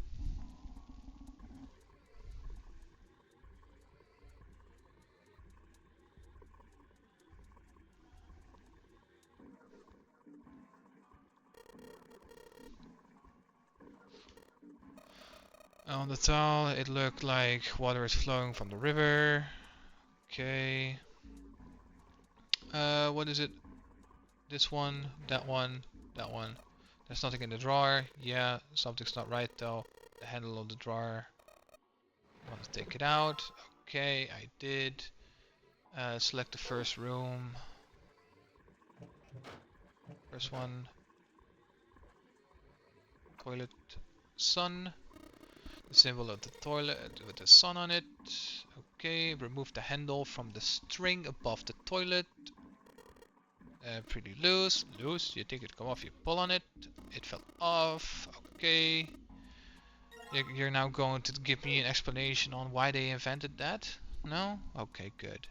On the towel, it looked like water is flowing from the river. Okay. What is it? This one, that one, that one. There's nothing in the drawer. Yeah, something's not right though. The handle of the drawer. I want to take it out. Okay, I did. Select the first room. First one. Toilet. Sun. The symbol of the toilet with the sun on it. Okay, remove the handle from the string above the toilet. Pretty loose. Loose. You think it come off, you pull on it. It fell off. Okay. You're now going to give me an explanation on why they invented that? No? Okay, good.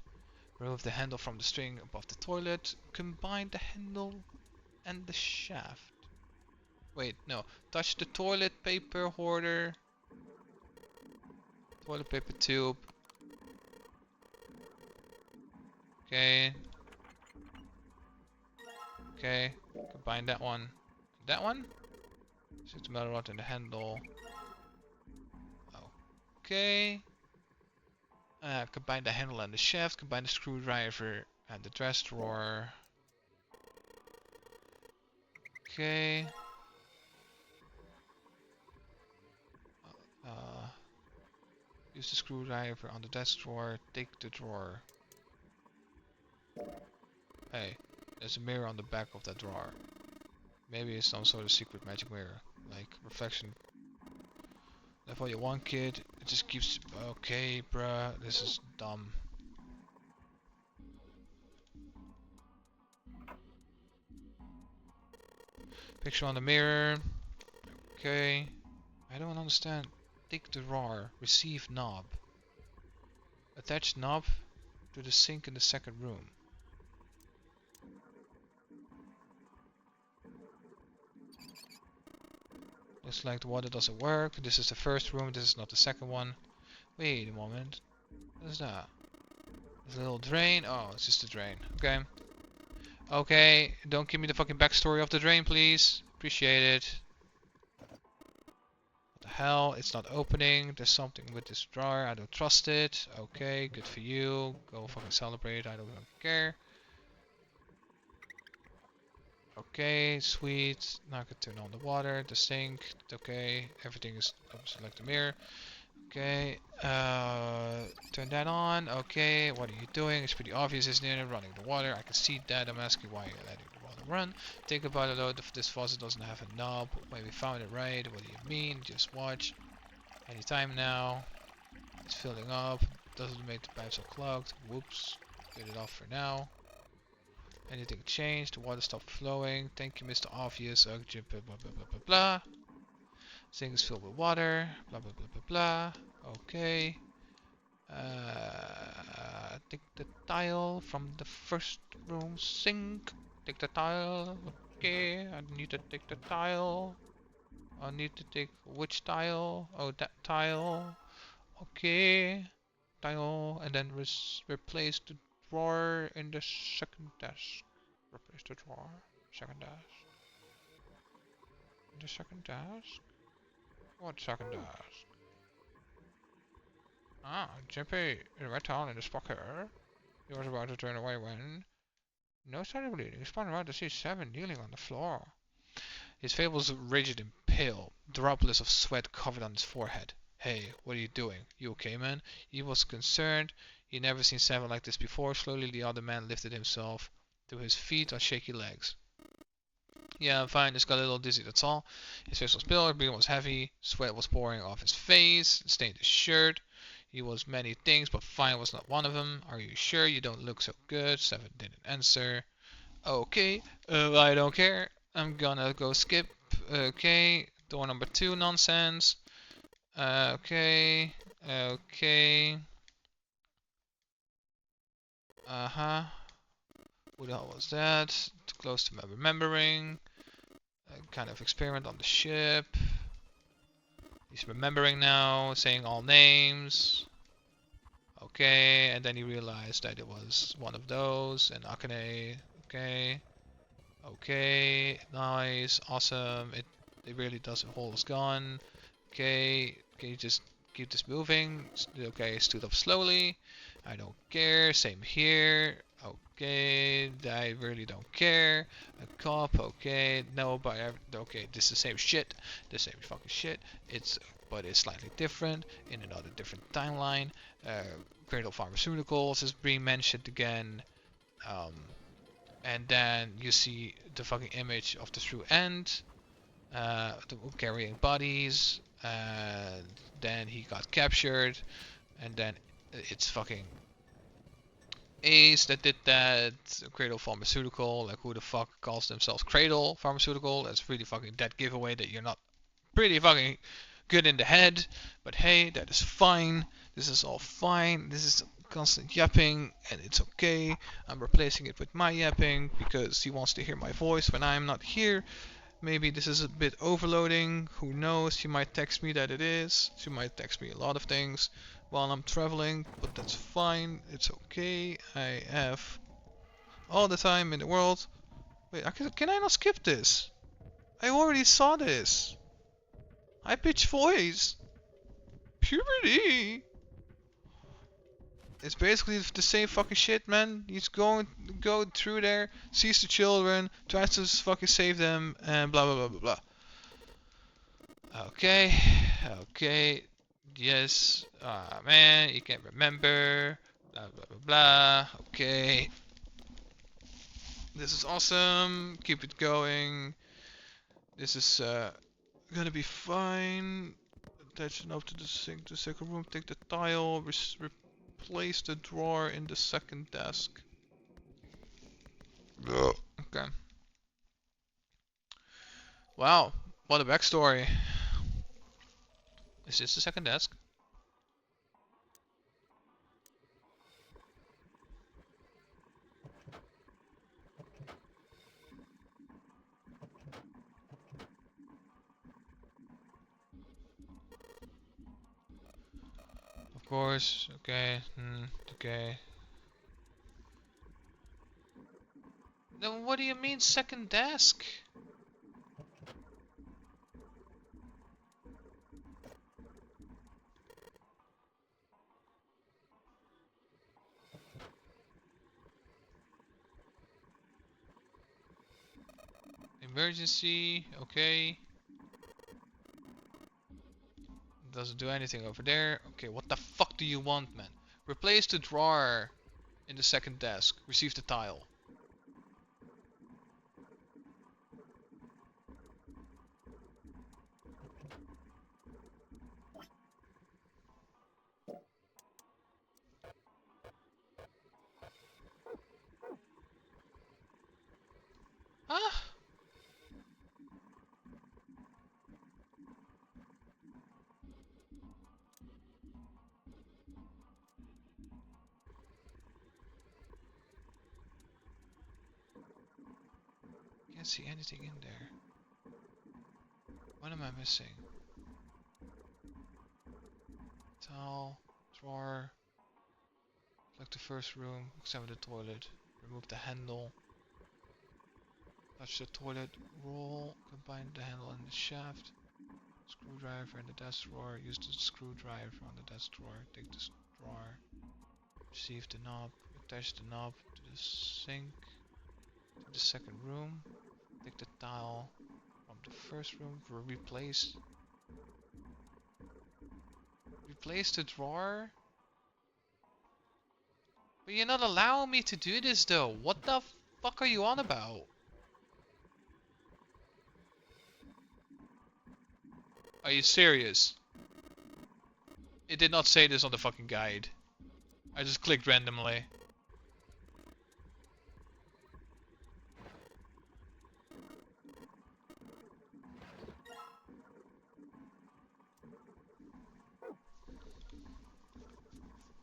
Remove the handle from the string above the toilet. Combine the handle and the shaft. Wait, no. Touch the toilet paper holder. Toilet paper tube. Okay. Okay. Combine that one. That one? Shoot the metal rod in the handle. Okay. Combine the handle and the shaft. Combine the screwdriver and the dress drawer. Okay. Use the screwdriver on the desk drawer. Take the drawer. Hey, there's a mirror on the back of that drawer. Maybe it's some sort of secret magic mirror, like reflection. That's what you want, kid. It just keeps. Okay, bruh, this is dumb. Picture on the mirror. Okay. I don't understand. Take the drawer. Receive knob. Attach knob to the sink in the second room. Looks like the water doesn't work. This is the first room. This is not the second one. Wait a moment. What is that? There's a little drain. Oh, it's just a drain. Okay. Okay, don't give me the fucking backstory of the drain, please. Appreciate it. What the hell? It's not opening. There's something with this drawer. I don't trust it. Okay, good for you. Go fucking celebrate. I don't care. Okay, sweet. Now I can turn on the water, the sink. Okay, everything is select the mirror. Okay, turn that on. Okay, what are you doing? It's pretty obvious, isn't it? Running the water. I can see that. I'm asking why you're letting the water run. Think about it though. This faucet doesn't have a knob. Wait, we found it right. What do you mean? Just watch. Anytime now. It's filling up. Doesn't make the pipe so clogged. Whoops. Get it off for now. Anything changed? The water stopped flowing. Thank you, Mr. Obvious. Blah blah blah blah blah blah. Sink is filled with water. Blah blah blah blah blah. Okay. Take the tile from the first room sink. Take the tile. Okay. I need to take the tile. I need to take which tile? Oh, that tile. Okay. Tile. And then replace the drawer in the second desk. Replace the drawer. Second desk. The second desk? What second desk? Ah, Jimpy, right down in his pocket. He was about to turn away when... No sign of bleeding. He spun around to see Seven kneeling on the floor. His face was rigid and pale. Droplets of sweat covered on his forehead. Hey, what are you doing? You okay, man? He was concerned. He'd never seen Seven like this before. Slowly, the other man lifted himself to his feet on shaky legs. Yeah, I'm fine. Just got a little dizzy, that's all. His face was pale, his breathing was heavy, sweat was pouring off his face, it stained his shirt. He was many things, but fine was not one of them. Are you sure you don't look so good? Seven didn't answer. Okay, I don't care. I'm gonna go skip. Okay, door number 2 nonsense. Okay, okay. Uh-huh. Who the hell was that? Too close to my remembering. Kind of experiment on the ship. He's remembering now, saying all names. Okay, and then he realized that it was one of those, and Akane. Okay, okay, nice, awesome. It really doesn't hold his gun. Okay, can you just keep this moving? Okay, stood up slowly. I don't care. Same here. Okay, I really don't care. A cop, okay, no, but okay, this is the same shit, the same fucking shit. But it's slightly different in another different timeline. Cradle Pharmaceuticals is being mentioned again, and then you see the fucking image of the true end, carrying bodies, and then he got captured, and then it's fucking Ace that did that, Cradle Pharmaceutical, like who the fuck calls themselves Cradle Pharmaceutical? That's really fucking dead giveaway that you're not pretty fucking good in the head, but hey, that is fine. This is all fine. This is constant yapping, and it's okay. I'm replacing it with my yapping because he wants to hear my voice when I'm not here. Maybe this is a bit overloading. Who knows? She might text me that it is. She might text me a lot of things while I'm traveling, but that's fine. It's okay. I have all the time in the world. Wait, can I not skip this? I already saw this. High pitched voice. Puberty. It's basically the same fucking shit, man. He's go through there, sees the children, tries to fucking save them, and blah blah blah blah blah. Okay, okay, yes. Ah man, you can't remember. Blah blah blah blah. Okay, this is awesome. Keep it going. This is gonna be fine. Attach it up to the sink, the second room. Take the tile. Place the drawer in the second desk. Ugh. Okay. Wow, what a backstory. Is this the second desk? Of course, okay, okay. What do you mean second desk? Emergency, okay. Doesn't do anything over there. Okay, what the fuck do you want, man? Replace the drawer in the second desk. Receive the tile. Huh? Can't see anything in there. What am I missing? Towel, drawer. Select the first room. Examine the toilet. Remove the handle. Touch the toilet roll. Combine the handle and the shaft. Screwdriver in the desk drawer. Use the screwdriver on the desk drawer. Take the drawer. Receive the knob. Attach the knob to the sink. To the second room. Take the tile from the first room for replace. Replace the drawer? But you're not allowing me to do this though. What the fuck are you on about? Are you serious? It did not say this on the fucking guide. I just clicked randomly.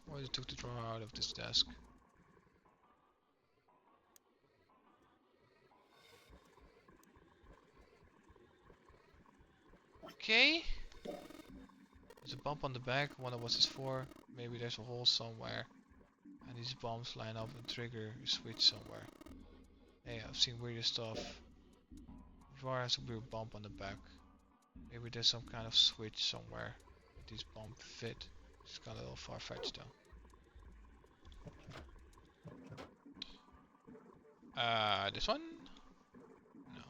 Why you took the drawer out of this desk? Okay. There's a bump on the back. Wonder what it's for. Maybe there's a hole somewhere. And these bombs line up and trigger a switch somewhere. Hey, I've seen weirder stuff. The drawer has a weird bump on the back. Maybe there's some kind of switch somewhere. That these bombs fit. It's got a little far-fetched though. This one? No.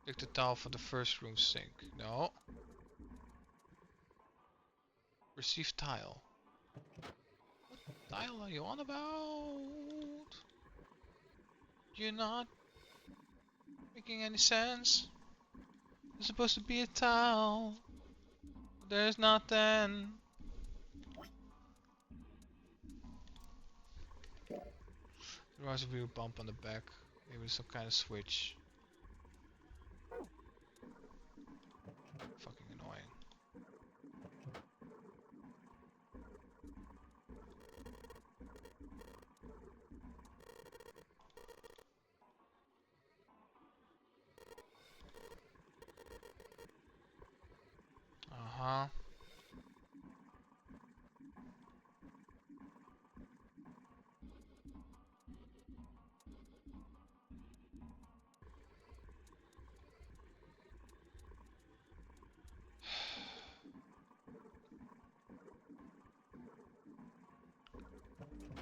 Pick the towel for the first room sink. No. Receive tile. What tile are you on about? You're not making any sense. There's supposed to be a tile. There's nothing. There was a weird bump on the back. Maybe some kind of switch. Fucking annoying. Uh-huh.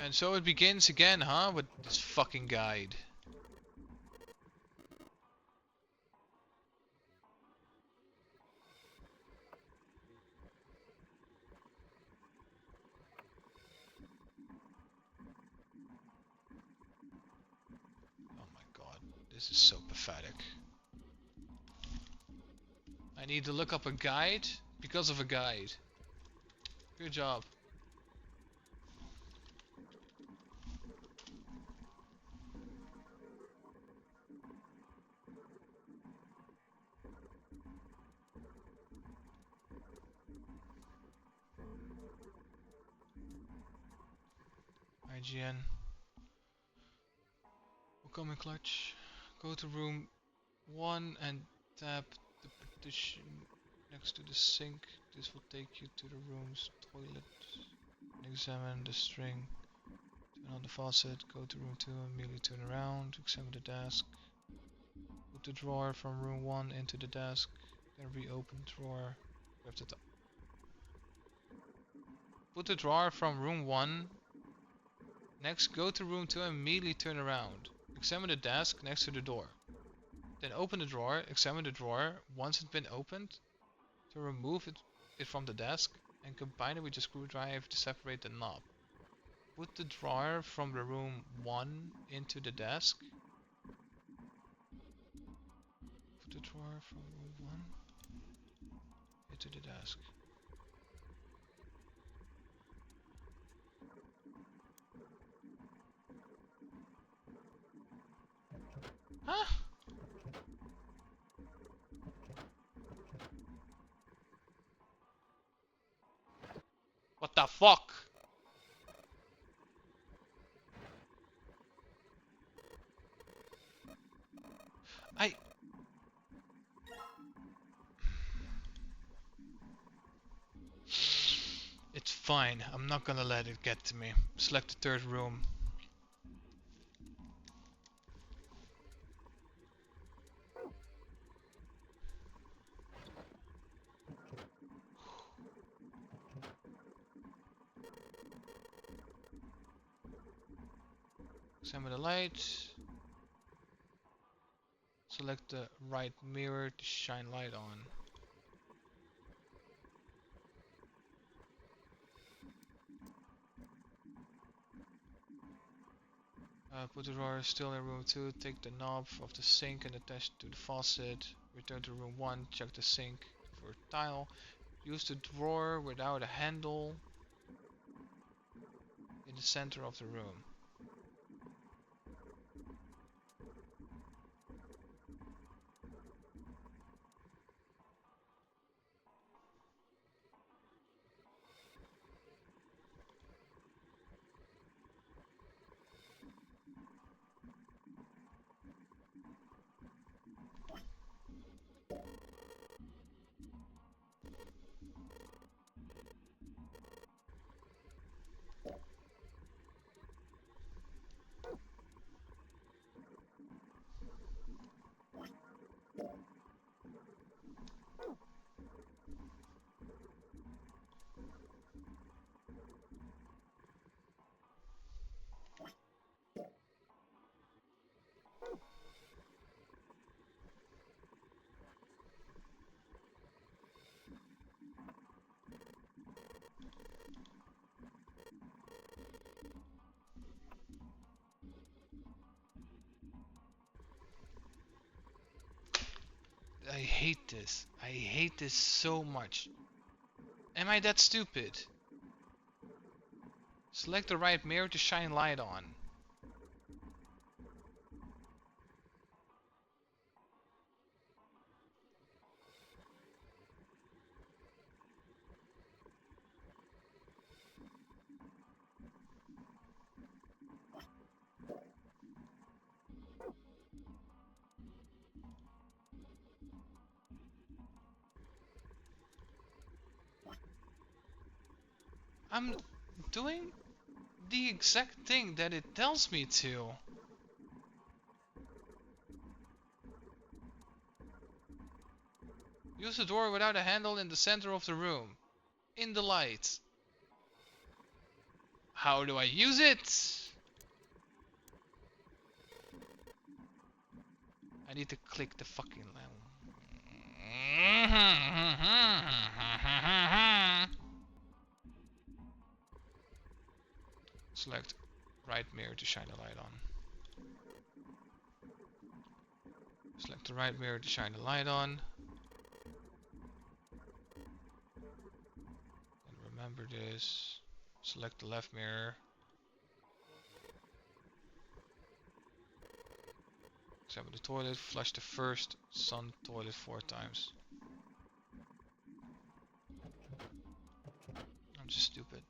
And so it begins again, huh? With this fucking guide. Oh my god, this is so pathetic. I need to look up a guide because of a guide. Good job. IGN. Welcome in clutch. Go to room 1 and tap the partition next to the sink. This will take you to the room's toilet. And examine the string Turn on the faucet, go to room 2, immediately turn around, examine the desk. Put the drawer from room 1 into the desk, then reopen the drawer. Grab the top. Put the drawer from room 1. Next, go to room 2 and immediately turn around. Examine the desk next to the door. Then open the drawer, examine the drawer once it's been opened to remove it from the desk and combine it with your screwdriver to separate the knob. Put the drawer from the room 1 into the desk. Put the drawer from room 1 into the desk. Huh? What the fuck? It's fine. I'm not gonna let it get to me. Select the third room. Examine the light. Select the right mirror to shine light on. Put the drawer still in room 2. Take the knob of the sink and attach it to the faucet. Return to room 1. Check the sink for a tile. Use the drawer without a handle in the center of the room. I hate this. I hate this so much. Am I that stupid? Select the right mirror to shine light on. I'm doing the exact thing that it tells me to. Use the door without a handle in the center of the room. In the light. How do I use it? I need to click the fucking lamp. Select right mirror to shine the light on. Select the right mirror to shine the light on. And remember this. Select the left mirror. Examine the toilet. Flush the first sun toilet 4 times. I'm just stupid.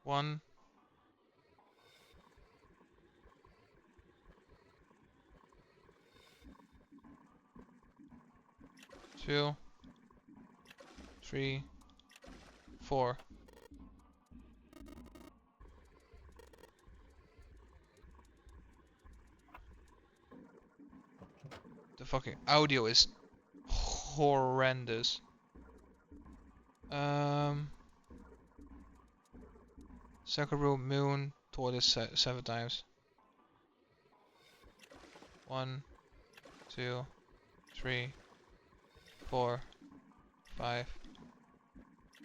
1, 2, 3, 4. The fucking audio is horrendous. Second room, moon, tortoise 7 times. 1, 2, 3, 4, 5,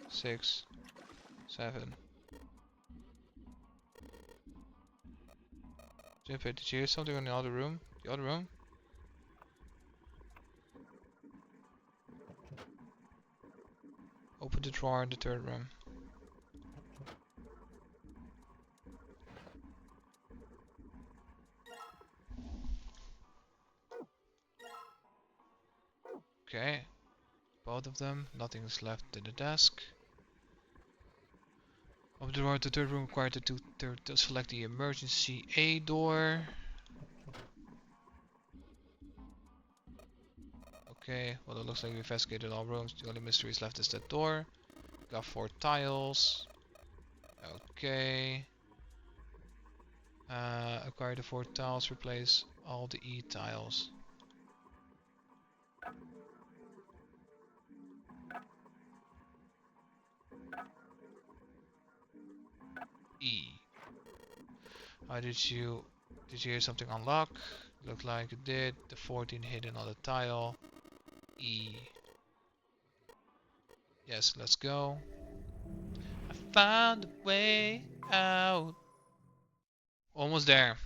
6, 7. Jimmy, did you hear something in the other room? The other room? Open the drawer in the third room. Okay. Both of them. Nothing is left in the desk. Open the door to the third room. Required to select the emergency A door. Okay, well it looks like we investigated all rooms. The only mysteries left is that door. Got 4 tiles. Okay. Acquire the 4 tiles. Replace all the E tiles. E. Did you hear something unlock? Looked like it did. The 14 hit another tile. E. Yes, let's go. I found a way out. Almost there.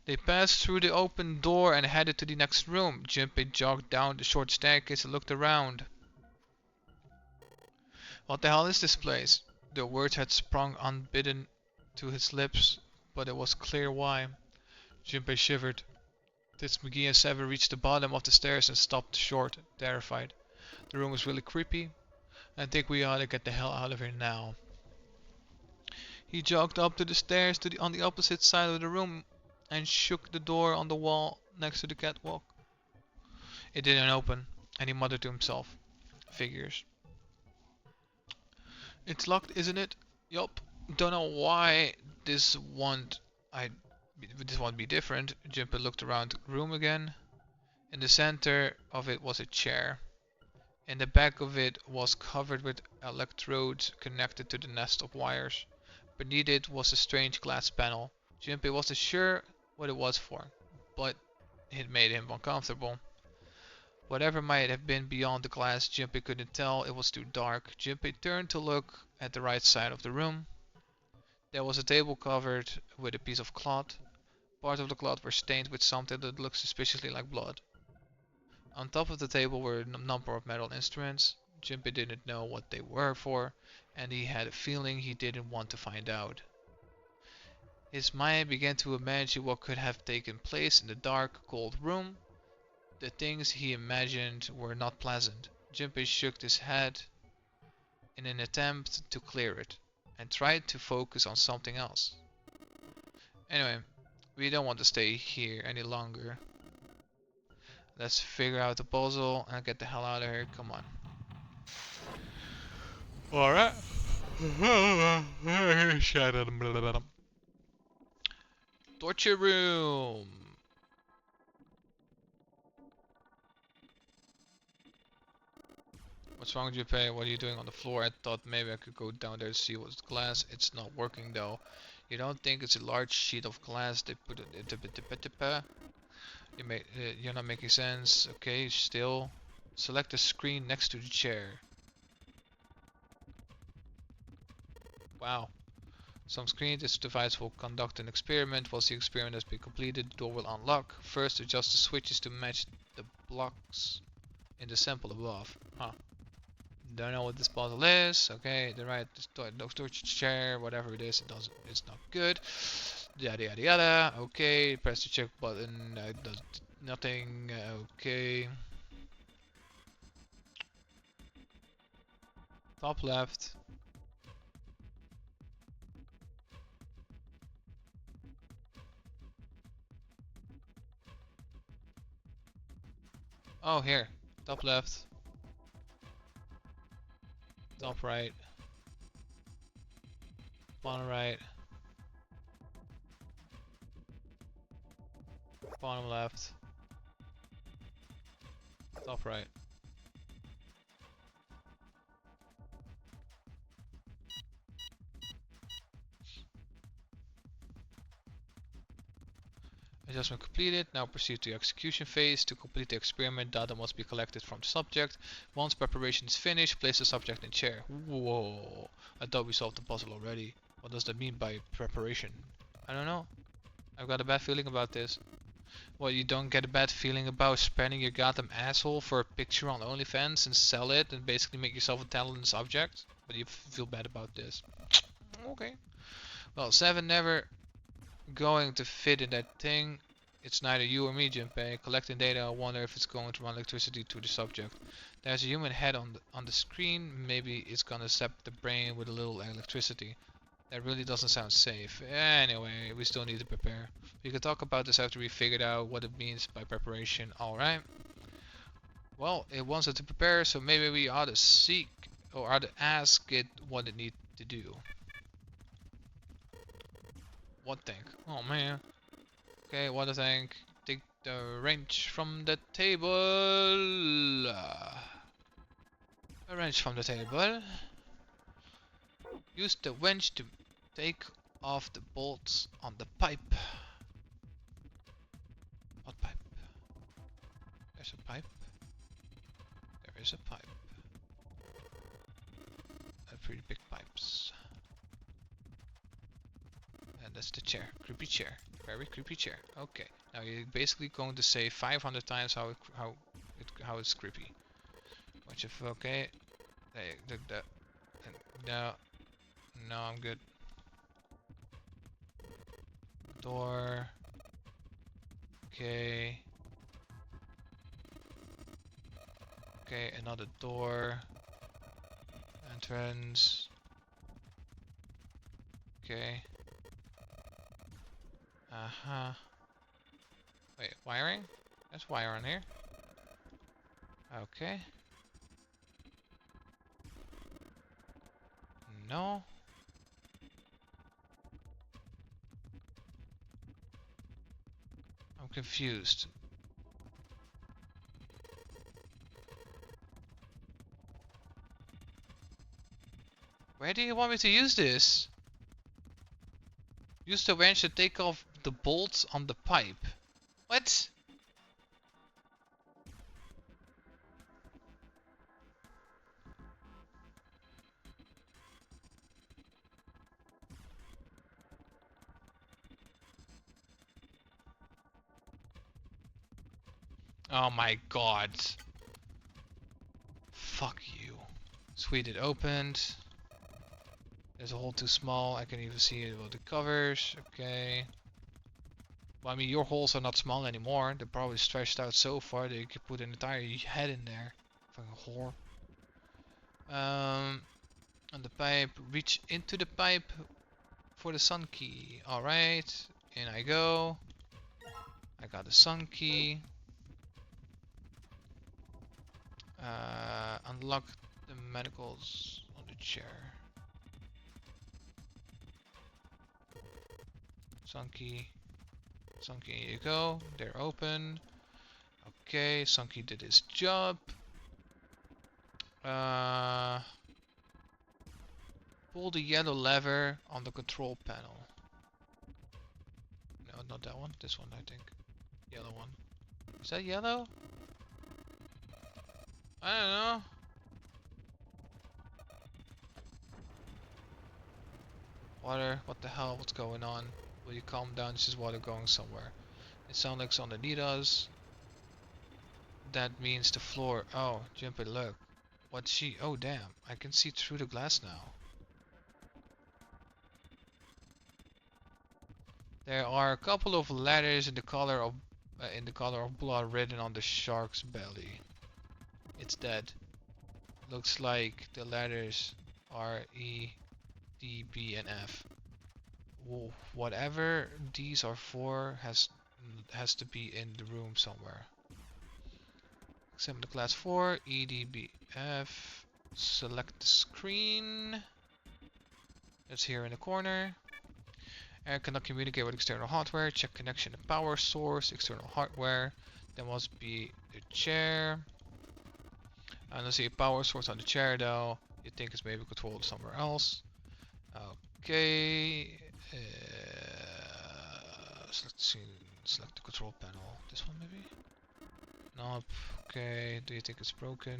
They passed through the open door and headed to the next room. Junpei jogged down the short staircase and looked around. What the hell is this place? The words had sprung unbidden to his lips, but it was clear why. Junpei shivered. Did McGee and Sever reached the bottom of the stairs and stopped short, terrified. The room was really creepy. I think we ought to get the hell out of here now. He jogged up to the stairs on the opposite side of the room and shook the door on the wall next to the catwalk. It didn't open, and he muttered to himself. Figures. It's locked, isn't it? Yup. Don't know why this won't be different. Junpei looked around the room again. In the center of it was a chair. In the back of it was covered with electrodes connected to the nest of wires. Beneath it was a strange glass panel. Junpei wasn't sure what it was for, but it made him uncomfortable. Whatever might have been beyond the glass, Junpei couldn't tell. It was too dark. Junpei turned to look at the right side of the room. There was a table covered with a piece of cloth. Parts of the cloth were stained with something that looked suspiciously like blood. On top of the table were a number of metal instruments. Junpei didn't know what they were for, and he had a feeling he didn't want to find out. His mind began to imagine what could have taken place in the dark, cold room. The things he imagined were not pleasant. Junpei shook his head in an attempt to clear it, and tried to focus on something else. Anyway, we don't want to stay here any longer. Let's figure out the puzzle and get the hell out of here. Come on. Alright. Torture room. What's wrong with you, Pei? What are you doing on the floor? I thought maybe I could go down there to see what's the glass. It's not working though. You don't think it's a large sheet of glass they put it. You're not making sense. Okay, still. Select the screen next to the chair. Wow. Some screen. This device will conduct an experiment. Once the experiment has been completed, the door will unlock. First, adjust the switches to match the blocks in the sample above. Huh. Don't know what this puzzle is. Okay, the right storage chair, whatever it is, it's not good. Yada yada yada. Okay, press the check button. Does nothing. Okay. Top left. Oh, here. Top left. Top right. Bottom right. Bottom left. Top right. Adjustment completed. Now proceed to the execution phase. To complete the experiment, data must be collected from the subject. Once preparation is finished, place the subject in chair. Whoa. I thought we solved the puzzle already. What does that mean by preparation? I don't know. I've got a bad feeling about this. Well, you don't get a bad feeling about spending your goddamn asshole for a picture on OnlyFans and sell it and basically make yourself a talented subject? But you feel bad about this. Okay. Well, 7 never going to fit in that thing. It's neither you or me, Junpei. Collecting data, I wonder if it's going to run electricity to the subject. There's a human head on the screen. Maybe it's gonna zap the brain with a little electricity. That really doesn't sound safe. Anyway, we still need to prepare. We can talk about this after we figured out what it means by preparation. Alright. Well, it wants it to prepare, so maybe we ought to seek or ought to ask it what it needs to do. What thing? Oh man. Okay, what a thing. Take the wrench from the table. A wrench from the table. Use the wrench to take off the bolts on the pipe. What pipe? There's a pipe. There is a pipe. Pretty big pipes. And that's the chair. Creepy chair. Very creepy chair. Okay. Now you're basically going to say 500 times how it's creepy. Which if okay. No. No, I'm good. Door. Okay. Okay, another door. Entrance. Okay. Uh-huh. Wait, wiring? There's wire on here. Okay. No. I'm confused. Where do you want me to use this? Use the wrench to take off the bolts on the pipe. What? Oh my god. Fuck you. Sweet, it opened. There's a hole too small. I can even see it with the covers. Okay. Well, I mean, your holes are not small anymore. They're probably stretched out so far that you could put an entire head in there. Fucking whore. On the pipe. Reach into the pipe for the sun key. Alright. In I go. I got the sun key. Unlock the manacles on the chair. Sun key. Sun key, here you go. They're open. Okay, sun key did his job. Pull the yellow lever on the control panel. No, not that one. This one, I think. Yellow one. Is that yellow? I don't know. Water, what the hell? What's going on? Will you calm down? This is water going somewhere. It sounds like it's underneath us. That means the floor. Oh, Jumper, look. What's she? Oh, damn. I can see through the glass now. There are a couple of letters in the color of blood written on the shark's belly. It's dead. Looks like the letters are E, D, B, and F. Whatever these are for has to be in the room somewhere. Examine the class 4, EDBF. Select the screen. That's here in the corner. And cannot communicate with external hardware. Check connection and power source, external hardware. There must be the chair. I don't see a power source on the chair though. You think it's maybe controlled somewhere else. Okay. Select the control panel. This one maybe? Nope. Okay. Do you think it's broken?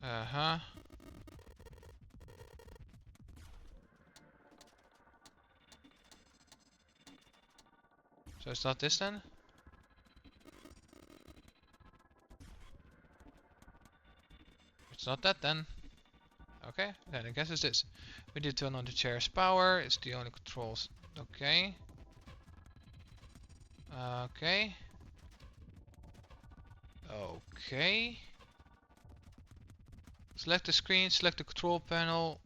Uh-huh. So it's not this then? It's not that then. Okay, then I guess it's this. We did turn on the chair's power. It's the only controls. Okay. Okay. Okay. Select the screen, select the control panel.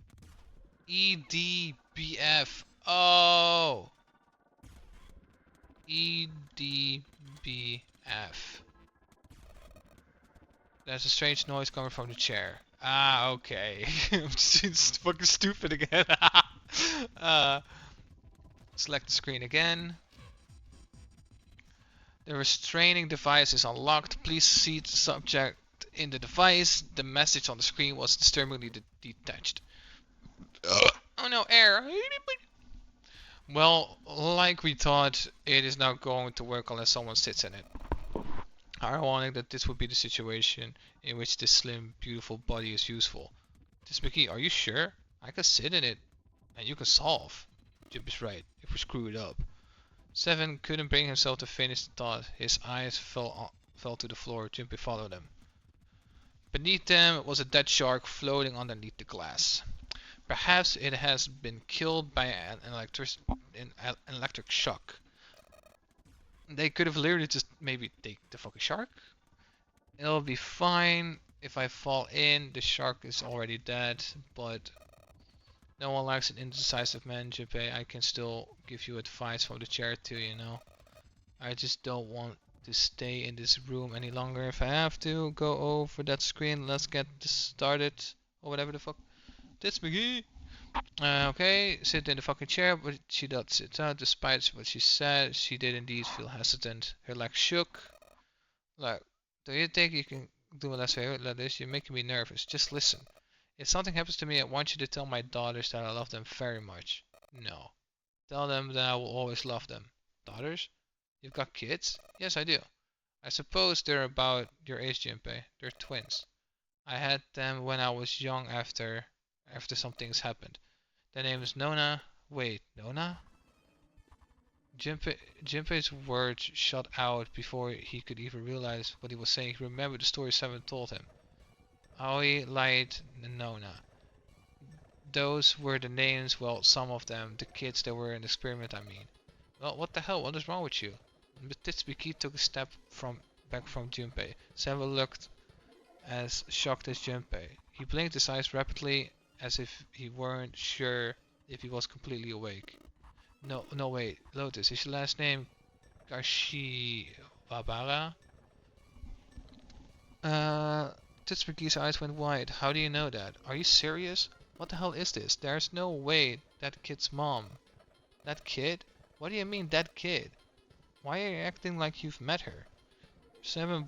EDBF. Oh! EDBF. There's a strange noise coming from the chair. Ah, okay. I'm just fucking stupid again. Select the screen again. The restraining device is unlocked. Please see the subject in the device. The message on the screen was disturbingly detached. Oh no, error. Well, like we thought, it is not going to work unless someone sits in it. Ironic that this would be the situation in which this slim, beautiful body is useful. This McGee, are you sure? I can sit in it, and you can solve. Jim is right, if we screw it up. Seven couldn't bring himself to finish the thought. His eyes fell to the floor. Jimpy followed him. Beneath them was a dead shark floating underneath the glass. Perhaps it has been killed by an electric shock. They could have literally just maybe take the fucking shark. It'll be fine if I fall in. The shark is already dead, but no one likes an indecisive man, Jimpy. I can still give you advice from the chair too, you know. I just don't want to stay in this room any longer. If I have to go over that screen, let's get this started. Or whatever the fuck. That's McGee. Okay, sit in the fucking chair, but she does sit out. Despite what she said, she did indeed feel hesitant. Her legs shook. Like, do you think you can do a less favor like this? You're making me nervous. Just listen. If something happens to me, I want you to tell my daughters that I love them very much. No. Tell them that I will always love them. Daughters? You've got kids? Yes, I do. I suppose they're about your age, Jimpy. They're twins. I had them when I was young after some things happened. Their name is Nona. Wait, Nona? Jimpy's words shot out before he could even realize what he was saying. He remembered the story Seven told him. Aoi, Light, and Nona. Those were the names, well, some of them, the kids that were in the experiment, I mean. Well, what the hell, what is wrong with you? Titsubiki took a step back from Junpei. Seven looked as shocked as Junpei. He blinked his eyes rapidly, as if he weren't sure if he was completely awake. No, wait, Lotus, is your last name Kashiwabara? Titsubiki's eyes went wide. How do you know that? Are you serious? What the hell is this? There's no way that kid's mom. That kid? What do you mean, that kid? Why are you acting like you've met her? Seven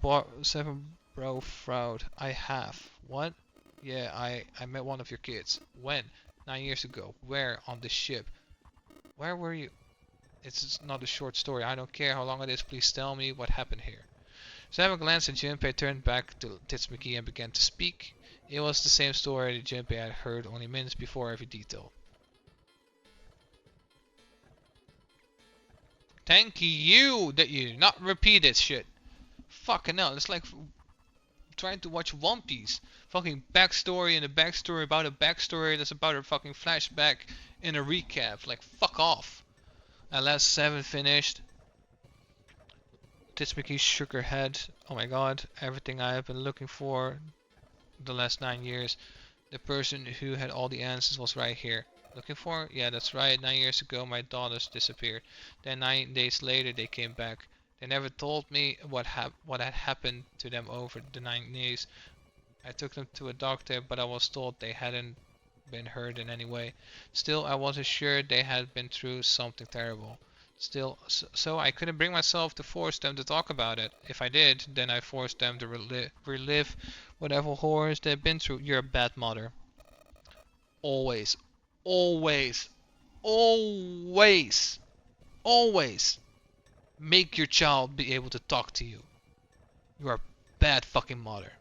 bro frowned. I have. What? Yeah, I met one of your kids. When? 9 years ago. Where? On this ship. Where were you? It's not a short story. I don't care how long it is. Please tell me what happened here. Seven glanced at Junpei, turned back to Titsumaki and began to speak. It was the same story that Junpei had heard only minutes before, every detail. Thank you that you did not repeat this shit. Fucking hell, it's like trying to watch One Piece. Fucking backstory and a backstory about a backstory that's about a fucking flashback in a recap. Like, fuck off. Unless Seven finished. Titsmicky shook her head. Oh my god, everything I have been looking for the last 9 years. The person who had all the answers was right here. Looking for? Yeah, that's right. 9 years ago my daughters disappeared. Then 9 days later they came back. They never told me what had happened to them over the 9 days. I took them to a doctor, but I was told they hadn't been hurt in any way. Still, I wasn't sure they had been through something terrible. Still, so I couldn't bring myself to force them to talk about it. If I did, then I forced them to relive whatever horrors they've been through. You're a bad mother. Always, always, always, always make your child be able to talk to you. You are a bad fucking mother.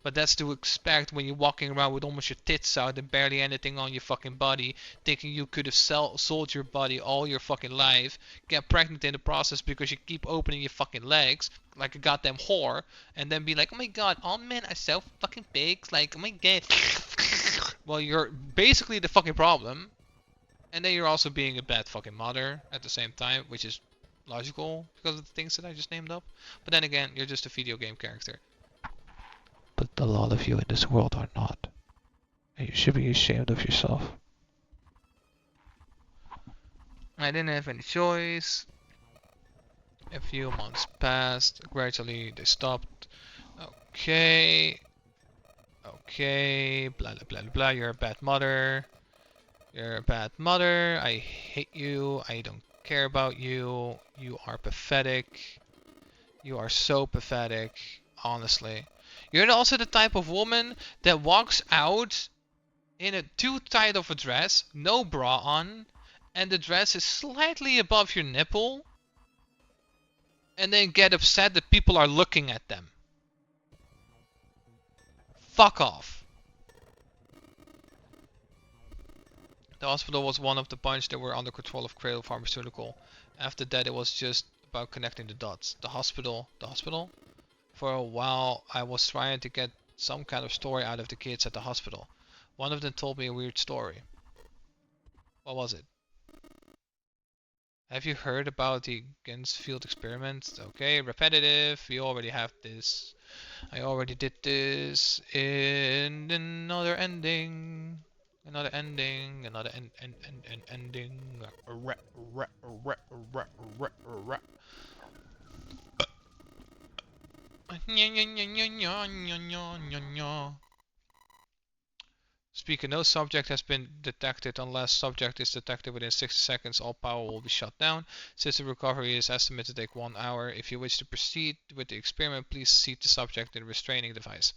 But that's to expect when you're walking around with almost your tits out and barely anything on your fucking body, thinking you could have sold your body all your fucking life, get pregnant in the process because you keep opening your fucking legs like a goddamn whore, and then be like, oh my god, all men are so fucking big, like, oh my god. Well, you're basically the fucking problem, and then you're also being a bad fucking mother at the same time, which is logical because of the things that I just named up. But then again, you're just a video game character. But a lot of you in this world are not. And you should be ashamed of yourself. I didn't have any choice. A few months passed. Gradually they stopped. Okay. Okay. Blah blah blah blah. You're a bad mother. You're a bad mother. I hate you. I don't care about you. You are pathetic. You are so pathetic. Honestly. You're also the type of woman that walks out in a too tight of a dress, no bra on, and the dress is slightly above your nipple, and then get upset that people are looking at them. Fuck off. The hospital was one of the bunch that were under control of Cradle Pharmaceutical. After that it was just about connecting the dots. The hospital? For a while I was trying to get some kind of story out of the kids at the hospital. One of them told me a weird story. What was it? Have you heard about the Gensfield experiment? Okay, repetitive. We already have this. I already did this in another ending. Another ending. Another ending. Speaker, no subject has been detected. Unless subject is detected within 60 seconds, all power will be shut down. System recovery is estimated to take 1 hour. If you wish to proceed with the experiment, please seat the subject in the restraining device.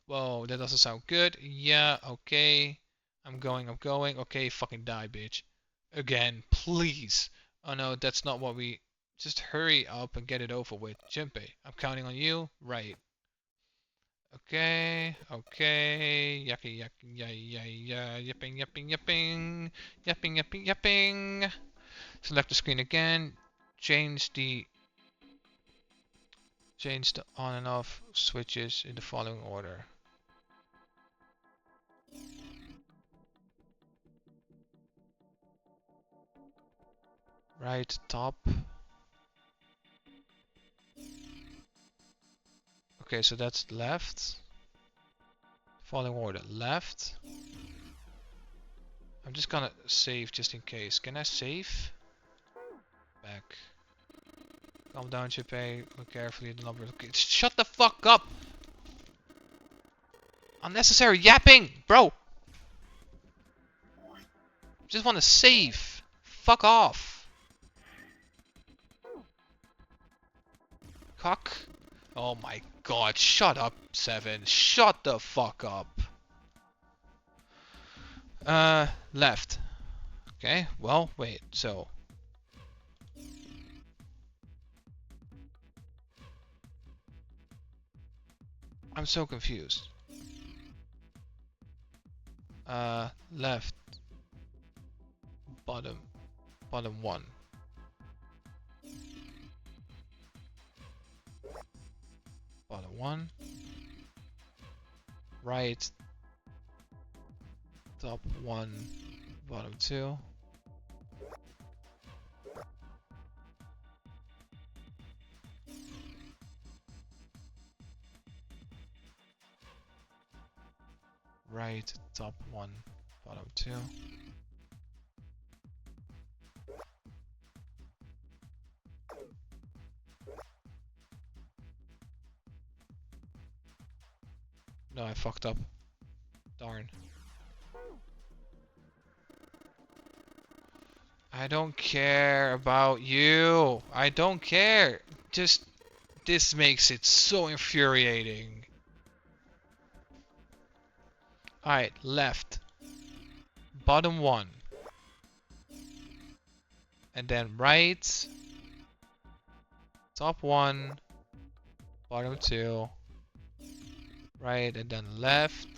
Whoa, that doesn't sound good. Yeah, okay. I'm going. Okay, fucking die, bitch. Again, please. Oh no, that's not what we... Just hurry up and get it over with. Junpei, I'm counting on you. Right. Okay, yucky, yapping. Select the screen again. Change the on and off switches in the following order. Right, top. Okay, so that's left. Following order, left. I'm just gonna save just in case. Can I save? Back. Calm down, Chippy. Look carefully at the number. Okay, shut the fuck up! Unnecessary yapping, bro! Just wanna save. Fuck off. Cock. Oh my god, shut up, 7. Shut the fuck up. Left. Okay, well, wait, so. I'm so confused. Left. Bottom 1. Bottom 1. Right. Top 1. Bottom 2. right, top 1, bottom 2. No, I fucked up. Darn. I don't care about you. I don't care. Just, this makes it so infuriating. Alright, left. Bottom 1. And then right. Top 1. Bottom 2. Right, and then left.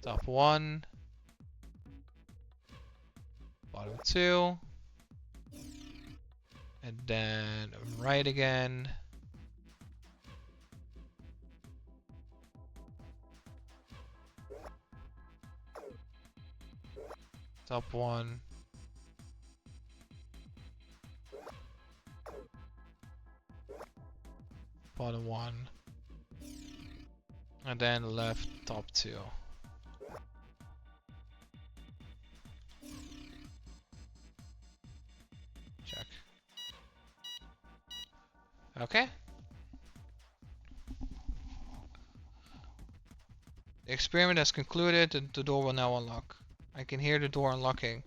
Top 1. Bottom 2. And then right again. Top 1. Bottom 1. And then left, top 2. Check. Okay. The experiment has concluded and the door will now unlock. I can hear the door unlocking.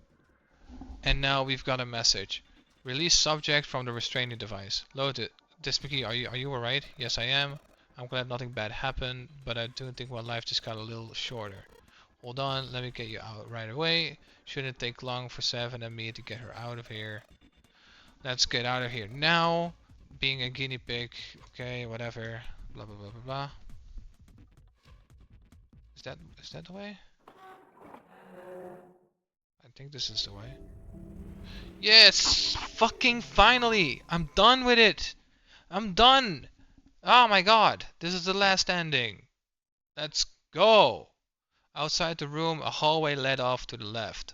And now we've got a message. Release subject from the restraining device. Loaded. Dismickey, are you alright? Yes, I am. I'm glad nothing bad happened, but I do think my life just got a little shorter. Hold on, let me get you out right away. Shouldn't take long for Seven and me to get her out of here. Let's get out of here now. Being a guinea pig. Okay, whatever. Blah blah blah blah blah. Is that the way? I think this is the way. Yes! Fucking finally! I'm done with it! I'm done! Oh my god! This is the last ending. Let's go! Outside the room, a hallway led off to the left.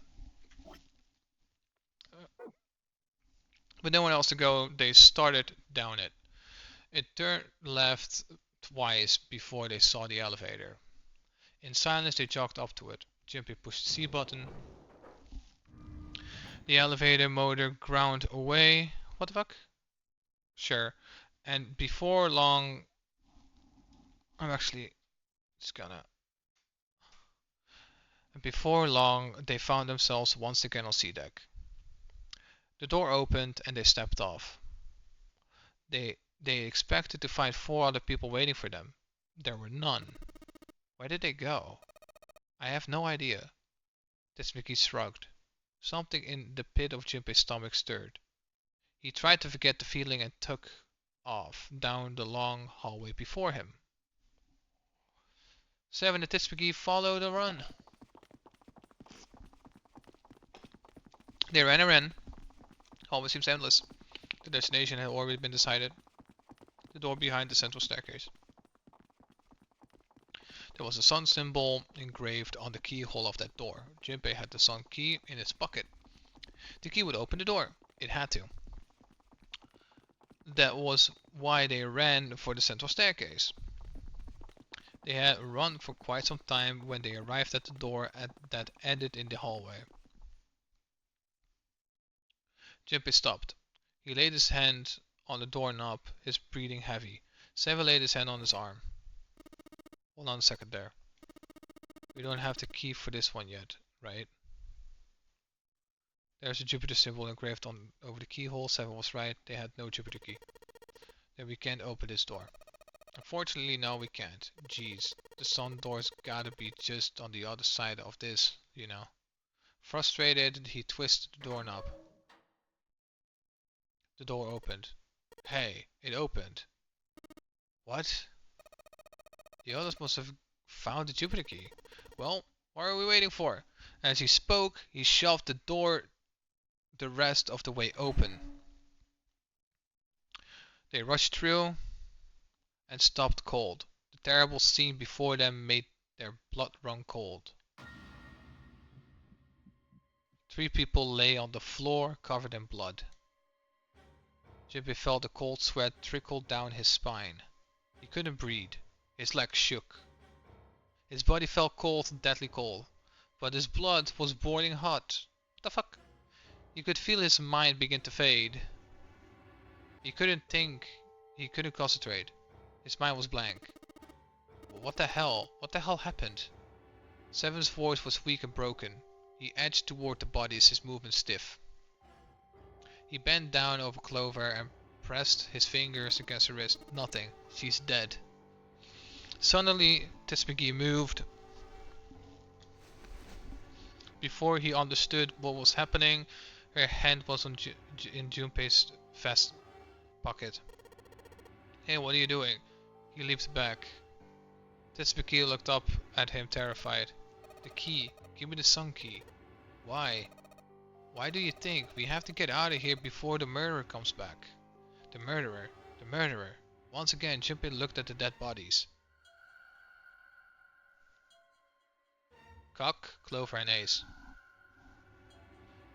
With no one else to go, they started down it. It turned left twice before they saw the elevator. In silence, they jogged up to it. Jimpy pushed the C button. The elevator motor ground away. What the fuck? Sure. And before long, I'm actually just gonna. And before long, they found themselves once again on C deck. The door opened and they stepped off. They expected to find 4 other people waiting for them. There were none. Where did they go? I have no idea. Mickey shrugged. Something in the pit of Jinpei's stomach stirred. He tried to forget the feeling and took off down the long hallway before him. Seven and Titsmicky followed the run. They ran and ran. Hallway seems endless. The destination had already been decided. The door behind the central staircase. There was a sun symbol engraved on the keyhole of that door. Jinpei had the sun key in his pocket. The key would open the door. It had to. That was why they ran for the central staircase. They had run for quite some time when they arrived at the door that ended in the hallway. Jinpei stopped. He laid his hand on the doorknob, his breathing heavy. Seven laid his hand on his arm. Hold on a second there. We don't have the key for this one yet, right? There's a Jupiter symbol engraved over the keyhole. Seven was right. They had no Jupiter key. Then we can't open this door. Unfortunately, no, we can't. Jeez, the sun door's gotta be just on the other side of this, you know. Frustrated, he twisted the doorknob. The door opened. Hey, it opened. What? The others must have found the Jupiter key. Well, what are we waiting for? As he spoke, he shoved the door the rest of the way open. They rushed through and stopped cold. The terrible scene before them made their blood run cold. 3 people lay on the floor, covered in blood. Jippy felt the cold sweat trickle down his spine. He couldn't breathe. His legs shook. His body felt cold, deadly cold, but his blood was boiling hot. What the fuck? You could feel his mind begin to fade. He couldn't think. He couldn't concentrate. His mind was blank. What the hell? What the hell happened? Seven's voice was weak and broken. He edged toward the bodies, his movements stiff. He bent down over Clover and pressed his fingers against her wrist. Nothing. She's dead. Suddenly, Tespigi moved. Before he understood what was happening, her hand was in Junpei's vest pocket. Hey, what are you doing? He leaped back. Tespigi looked up at him, terrified. The key. Give me the sun key. Why? Why do you think? We have to get out of here before the murderer comes back. The murderer. The murderer. Once again, Junpei looked at the dead bodies. Cock, Clover and Ace.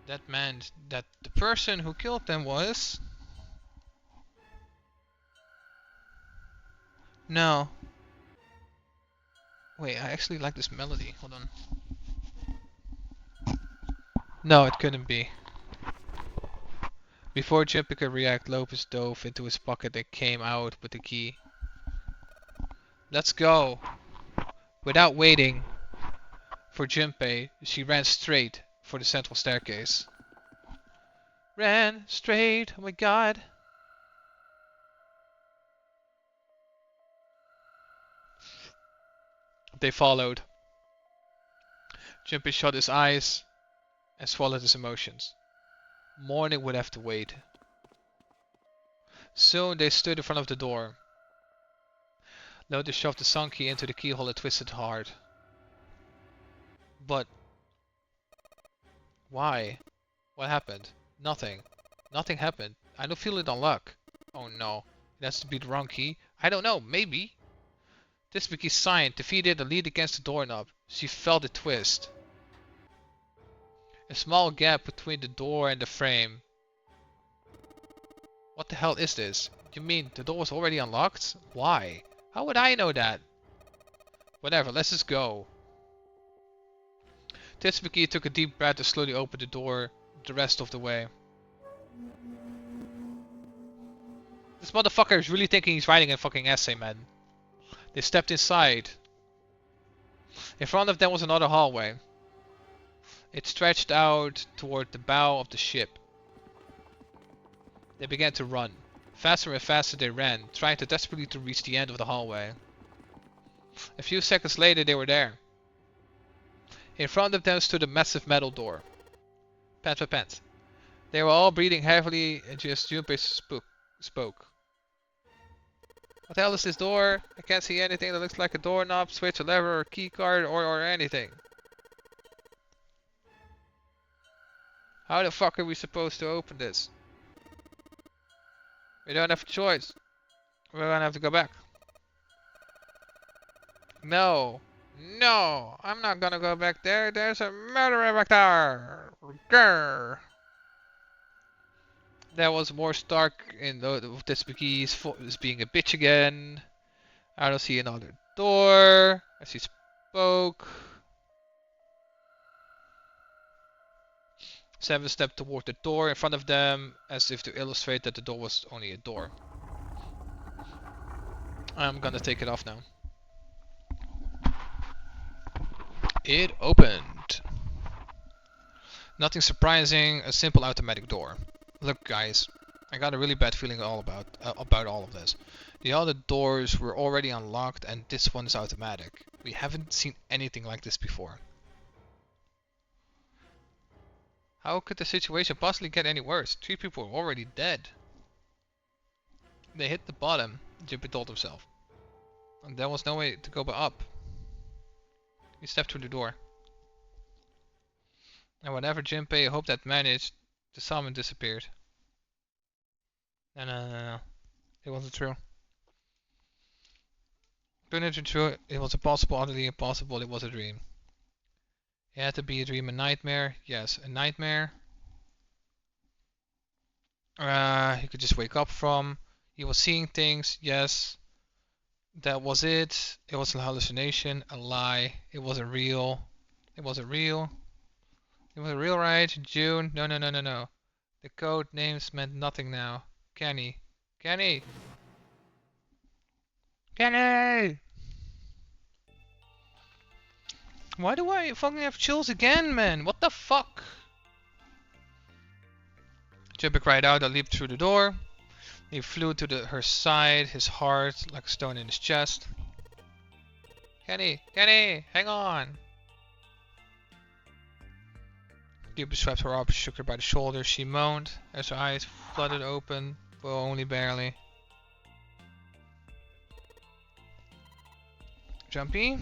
That meant that the person who killed them was... No. Wait, I actually like this melody. Hold on. No, it couldn't be. Before Junpei could react, Lopez dove into his pocket and came out with the key. Let's go. Without waiting for Junpei, she ran straight for the central staircase. Ran straight, oh my god. They followed. Junpei shut his eyes and swallowed his emotions. Morning would have to wait. Soon they stood in front of the door. Lotus shoved the sun key into the keyhole and twisted hard. But... why? What happened? Nothing. Nothing happened. I don't feel it unlock. Oh no. It has to be the wrong key? I don't know. Maybe. Tespigi signed, defeated and leaned against the doorknob. She felt it twist. A small gap between the door and the frame. What the hell is this? You mean the door was already unlocked? Why? How would I know that? Whatever, let's just go. Tespigi took a deep breath and slowly opened the door the rest of the way. This motherfucker is really thinking he's writing a fucking essay, man. They stepped inside. In front of them was another hallway. It stretched out toward the bow of the ship. They began to run. Faster and faster they ran, trying to desperately to reach the end of the hallway. A few seconds later they were there. In front of them stood a massive metal door. Pant for pants. They were all breathing heavily and just Junpei spoke. What the hell is this door? I can't see anything that looks like a doorknob, switch, a lever, or key card, or anything. How the fuck are we supposed to open this? We don't have a choice. We're gonna have to go back. No. No. I'm not gonna go back there. There's a murderer back there. Grr. That was more stark in Tespigi being a bitch again. I don't see another door. As he spoke. Seven stepped toward the door in front of them, as if to illustrate that the door was only a door. I'm gonna take it off now. It opened. Nothing surprising, a simple automatic door. Look guys, I got a really bad feeling about all of this. The other doors were already unlocked and this one is automatic. We haven't seen anything like this before. How could the situation possibly get any worse? 3 people were already dead. They hit the bottom, Junpei told himself. And there was no way to go up. He stepped through the door. And whatever Junpei hoped had managed, the summon disappeared. No. It wasn't true. Couldn't be true. It was impossible, utterly impossible. It was a dream. It had to be a dream, a nightmare. Yes, a nightmare. He could just wake up from. He was seeing things. Yes. That was it. It was a hallucination, a lie. It wasn't real. It wasn't real. It wasn't real, right? June. No, no, no, no, no. The code names meant nothing now. Kenny. Kenny! Kenny! Why do I fucking have chills again, man? What the fuck? Jumpy cried out and leaped through the door. He flew to her side, his heart like a stone in his chest. Kenny! Kenny! Hang on! Jumpy swept her up, shook her by the shoulder. She moaned as her eyes flooded open, but only barely. Jumpy?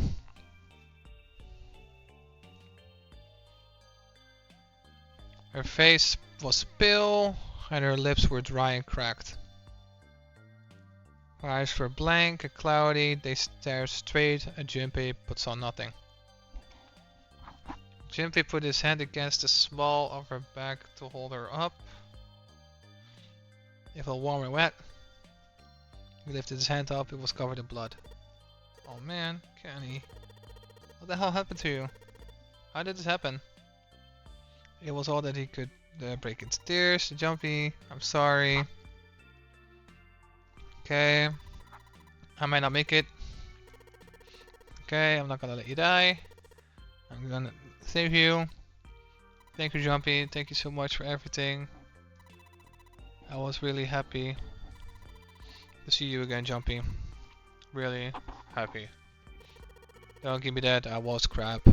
Her face was pale, and her lips were dry and cracked. Her eyes were blank and cloudy. They stared straight at Jumpy, but saw nothing. Jumpy put his hand against the small of her back to hold her up. It felt warm and wet. He lifted his hand up. It was covered in blood. Oh man, Kenny. What the hell happened to you? How did this happen? It was all that he could break into tears. Jumpy, I'm sorry. Okay. I might not make it. Okay, I'm not gonna let you die. I'm gonna save you. Thank you, Jumpy. Thank you so much for everything. I was really happy to see you again, Jumpy. Really happy. Don't give me that. I was crap.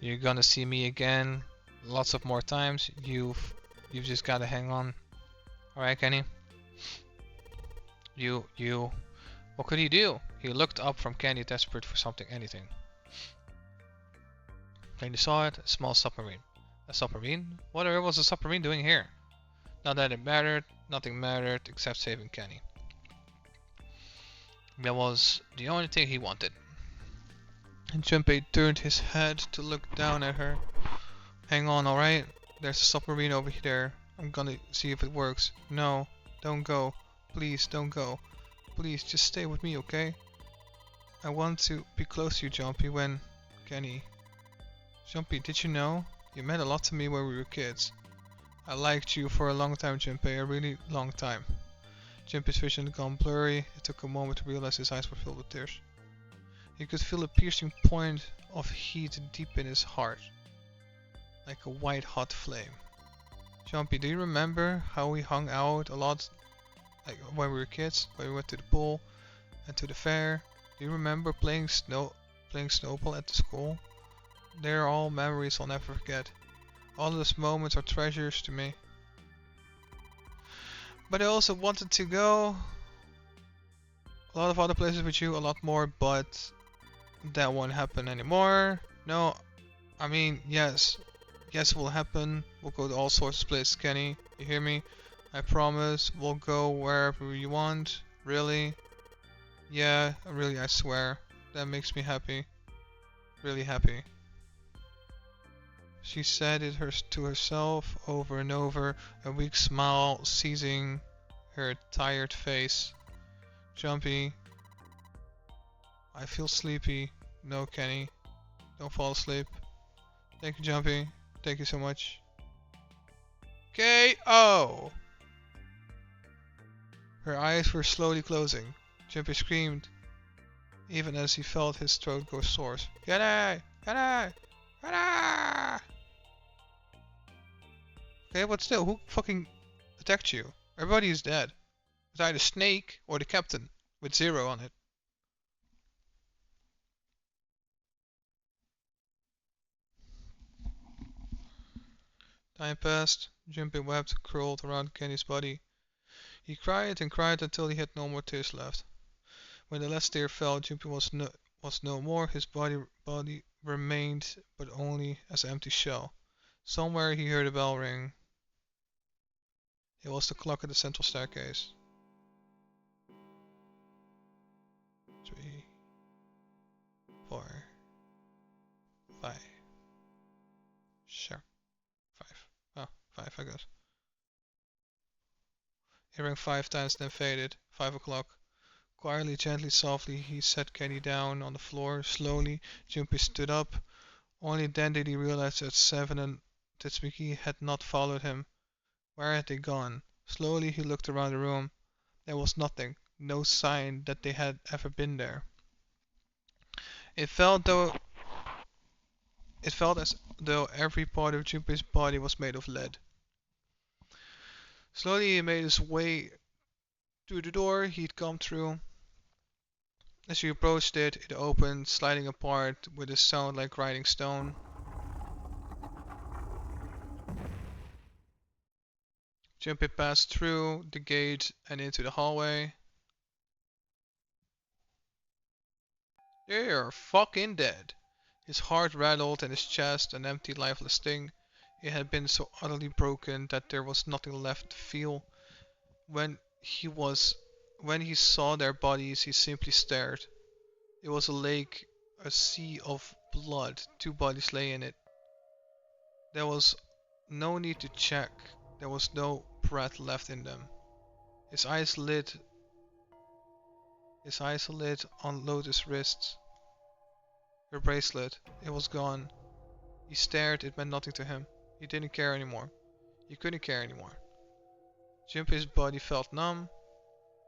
You're gonna see me again lots of more times. You've just gotta hang on. Alright, Kenny? What could he do? He looked up from Kenny, desperate for something, anything. Kenny saw it, a small submarine. A submarine? Whatever was a submarine doing here? Not that it mattered, nothing mattered except saving Kenny. That was the only thing he wanted. And Junpei turned his head to look down at her. Hang on, alright? There's a submarine over there. I'm gonna see if it works. No, don't go. Please, don't go. Please, just stay with me, okay? I want to be close to you, Jumpy, when... Kenny. Jumpy, did you know? You meant a lot to me when we were kids. I liked you for a long time, Jumpy, a really long time. Jumpy's vision had gone blurry. It took a moment to realize his eyes were filled with tears. He could feel a piercing point of heat deep in his heart, like a white hot flame. Jumpy, do you remember how we hung out a lot, like when we were kids, when we went to the pool and to the fair? Do you remember playing snowball at the school? They're all memories I'll never forget. All those moments are treasures to me. But I also wanted to go a lot of other places with you, a lot more, but that won't happen anymore. No, I mean, yes, it will happen. We'll go to all sorts of places, Kenny. You hear me? I promise. We'll go wherever you want. Really? Yeah, really, I swear. That makes me happy. Really happy. She said it to herself over and over, a weak smile seizing her tired face. Jumpy. I feel sleepy. No, Kenny. Don't fall asleep. Thank you, Jumpy. Thank you so much. K.O. Her eyes were slowly closing. Jumpy screamed, even as he felt his throat go hoarse. Kenny! Kenny! Kenny! Okay, but still, who fucking attacked you? Everybody is dead. It's either Snake or the captain with 0 on it. Time passed. Jumpy wept, curled around Kenny's body. He cried and cried until he had no more tears left. When the last tear fell, Jumpy was no more. His body remained, but only as an empty shell. Somewhere he heard a bell ring. It was the clock at the central staircase. 3, 4, 5. Sure. 5. Oh, 5 I guess. It rang 5 times, then faded. 5 o'clock. Quietly, gently, softly, he set Kenny down on the floor. Slowly, Jumpy stood up. Only then did he realize that Seven and Titsumiki had not followed him. Where had they gone? Slowly, he looked around the room. There was nothing, no sign that they had ever been there. It felt though it felt as though every part of Jumpy's body was made of lead. Slowly, he made his way to the door he'd come through. As he approached it, it opened, sliding apart with a sound like grinding stone. Jumpy passed through the gate and into the hallway. You're fucking dead. His heart rattled in his chest, an empty, lifeless thing. It had been so utterly broken that there was nothing left to feel. When he was, when he saw their bodies, he simply stared. It was a lake, a sea of blood. Two bodies lay in it. There was no need to check. There was no breath left in them. His eyes lit. His eyes lit on Lotus' wrists. Her bracelet. It was gone. He stared. It meant nothing to him. He didn't care anymore. He couldn't care anymore. Jumpy's body felt numb.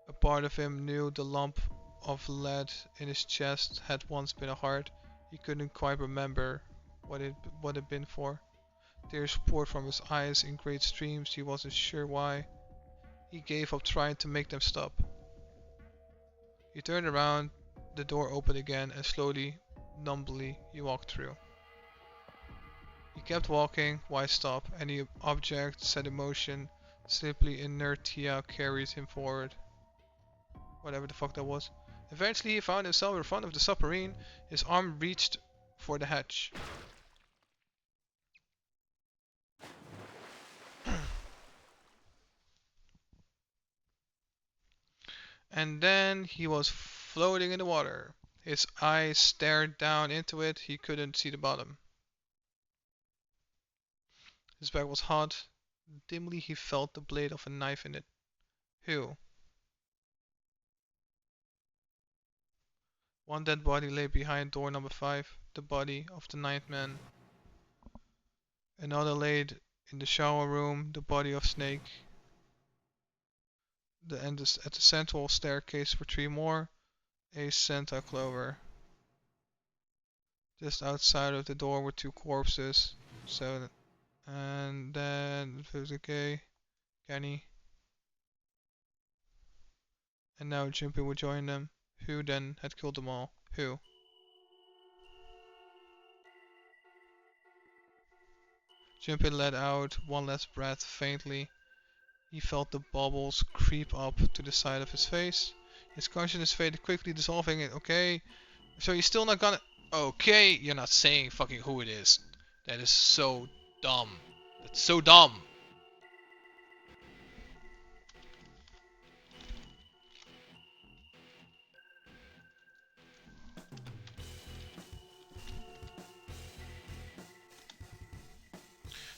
A part of him knew the lump of lead in his chest had once been a heart. He couldn't quite remember what it had been for. Tears poured from his eyes in great streams. He wasn't sure why. He gave up trying to make them stop. He turned around, the door opened again, and slowly, numbly, he walked through. He kept walking. Why stop? Any object set in motion. Simply inertia carried him forward. Whatever the fuck that was. Eventually he found himself in front of the submarine. His arm reached for the hatch. And then he was floating in the water. His eyes stared down into it. He couldn't see the bottom. His back was hot. Dimly he felt the blade of a knife in it. Who? One dead body lay behind door number 5, the body of the 9th man. Another laid in the shower room, the body of Snake. At the central staircase were 3 more. A Santa Clover. Just outside of the door were 2 corpses. So, and then okay, Kenny. And now Jumpy would join them. Who then had killed them all? Who? Jumpy let out one last breath faintly. He felt the bubbles creep up to the side of his face. His consciousness faded quickly, dissolving it. Okay, so you're still not gonna... Okay, you're not saying fucking who it is. That is so dumb. That's so dumb.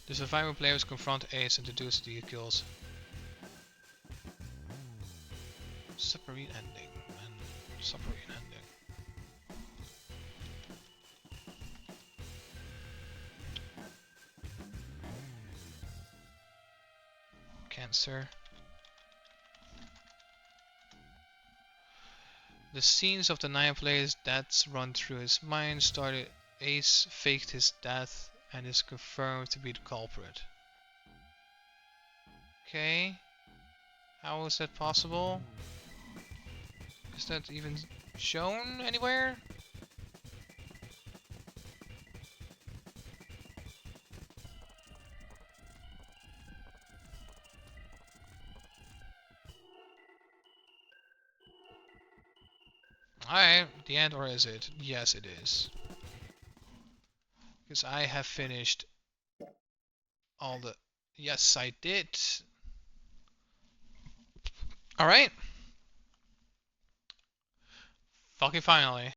The surviving players confront Ace and deduce the kills. Submarine ending, man. Submarine ending. Cancer. The scenes of the 9 players' deaths run through his mind. Started Ace faked his death and is confirmed to be the culprit. Okay. How is that possible? Is that even shown anywhere? Alright, the end, or is it? Yes, it is. Because I have finished all the... Yes, I did. Alright. Fucking finally.